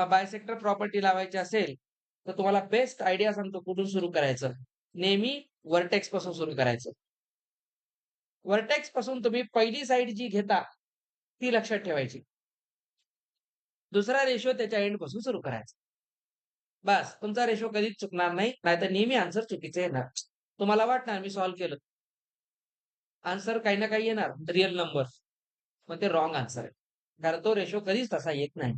Speaker 1: बायसेक्टर प्रॉपर्टी लावायची असेल, तर तुम्हाला बेस्ट आयडिया सांगतो कुठून सुरू करायचं. नेहमी व्हर्टेक्स पासून सुरू करायचं. व्हर्टेक्स पासून तुम्ही पहिली साइड जी घेता, ती लक्षात ठेवायची. दुसरा रेशो त्याच्या एंड पासून सुरू करायचा. बस तुमचा रेशो कधीच चुकणार नाही. नाहीतर नेहमी आन्सर चुकीचे येणार. तुम्हाला वाटणार मी सॉल्व्ह केलं. आन्सर काही ना काही येणार, रिअल नंबर. पण ते रॉंग आन्सर आहे. कारण तो रेशो कधीच तसा येत नाही.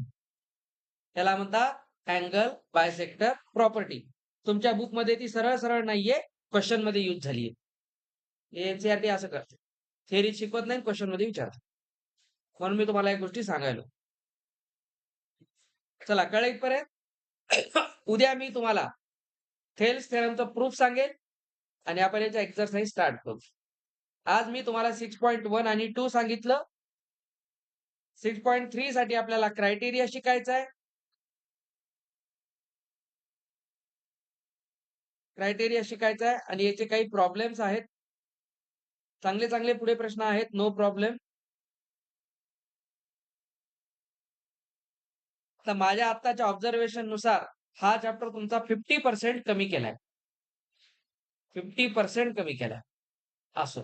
Speaker 1: त्याला म्हणतात अँगल बायसेक्टर प्रॉपर्टी. तुमच्या बुकमध्ये ती सरळ-सरळ नाहीये, क्वेशनमध्ये यूज झालीये. एन-सी-ई-आर-टी असं करते. थिअरी शिकवत नाही, क्वेशनमध्ये विचारतात. म्हणून मी तुम्हाला एक गोष्टी सांगायलो. चला कळलं इथपर्यंत? उद्या मी तुम्हाला थेल्स थेरमचा प्रूफ सांगेल आणि आपण याचा एक्सरसाइज स्टार्ट करू. आज मी तुम्हाला 6.1 आणि 2 सांगितलं. 6.3 साठी आपल्याला क्रायटेरिया शिकायचा आहे. क्रायटेरिया शिकायचा आहे आणि याचे काही प्रॉब्लेम्स आहेत. चांगले-चांगले पुढे प्रश्न आहेत, नो प्रॉब्लेम. तर माझ्या आत्ताच्या ऑब्झर्वेशननुसार हा चॅप्टर तुमचा 50% कमी केलाय. 50% कमी केलाय. असो.